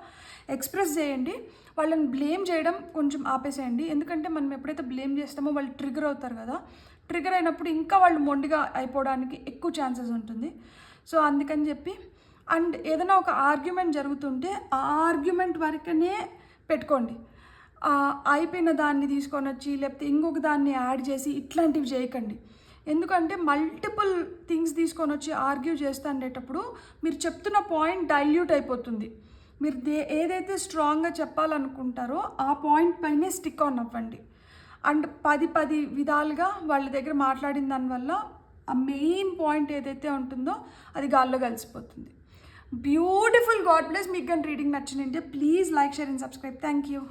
ఎక్స్ప్రెస్ చేయండి. వాళ్ళని బ్లేమ్ చేయడం కొంచెం ఆపేసేయండి. ఎందుకంటే మనం ఎప్పుడైతే బ్లేమ్ చేస్తామో వాళ్ళు ట్రిగర్ అవుతారు కదా. ట్రిగర్ అయినప్పుడు ఇంకా వాళ్ళు మొండిగా అయిపోవడానికి ఎక్కువ ఛాన్సెస్ ఉంటుంది. సో అందుకని చెప్పి, అండ్ ఏదైనా ఒక ఆర్గ్యుమెంట్ జరుగుతుంటే ఆ ఆర్గ్యుమెంట్ వరకనే పెట్టుకోండి. అయిపోయిన దాన్ని తీసుకొని వచ్చి లేకపోతే ఇంకొక దాన్ని యాడ్ చేసి ఇట్లాంటివి చేయకండి. ఎందుకంటే మల్టిపుల్ థింగ్స్ తీసుకొని వచ్చి ఆర్గ్యూ చేస్తుండేటప్పుడు మీరు చెప్తున్న పాయింట్ డైల్యూట్ అయిపోతుంది. మీరు ఏదైతే స్ట్రాంగ్గా చెప్పాలనుకుంటారో ఆ పాయింట్ పైనే స్టిక్ ఆన్ అవ్వండి. అండ్ 10 విధాలుగా వాళ్ళ దగ్గర మాట్లాడిన దానివల్ల ఆ మెయిన్ పాయింట్ ఏదైతే ఉంటుందో అది గాల్లో కలిసిపోతుంది. బ్యూటిఫుల్. God bless. మీకు కానీ రీడింగ్ నచ్చినంటే please like, share and subscribe. Thank you.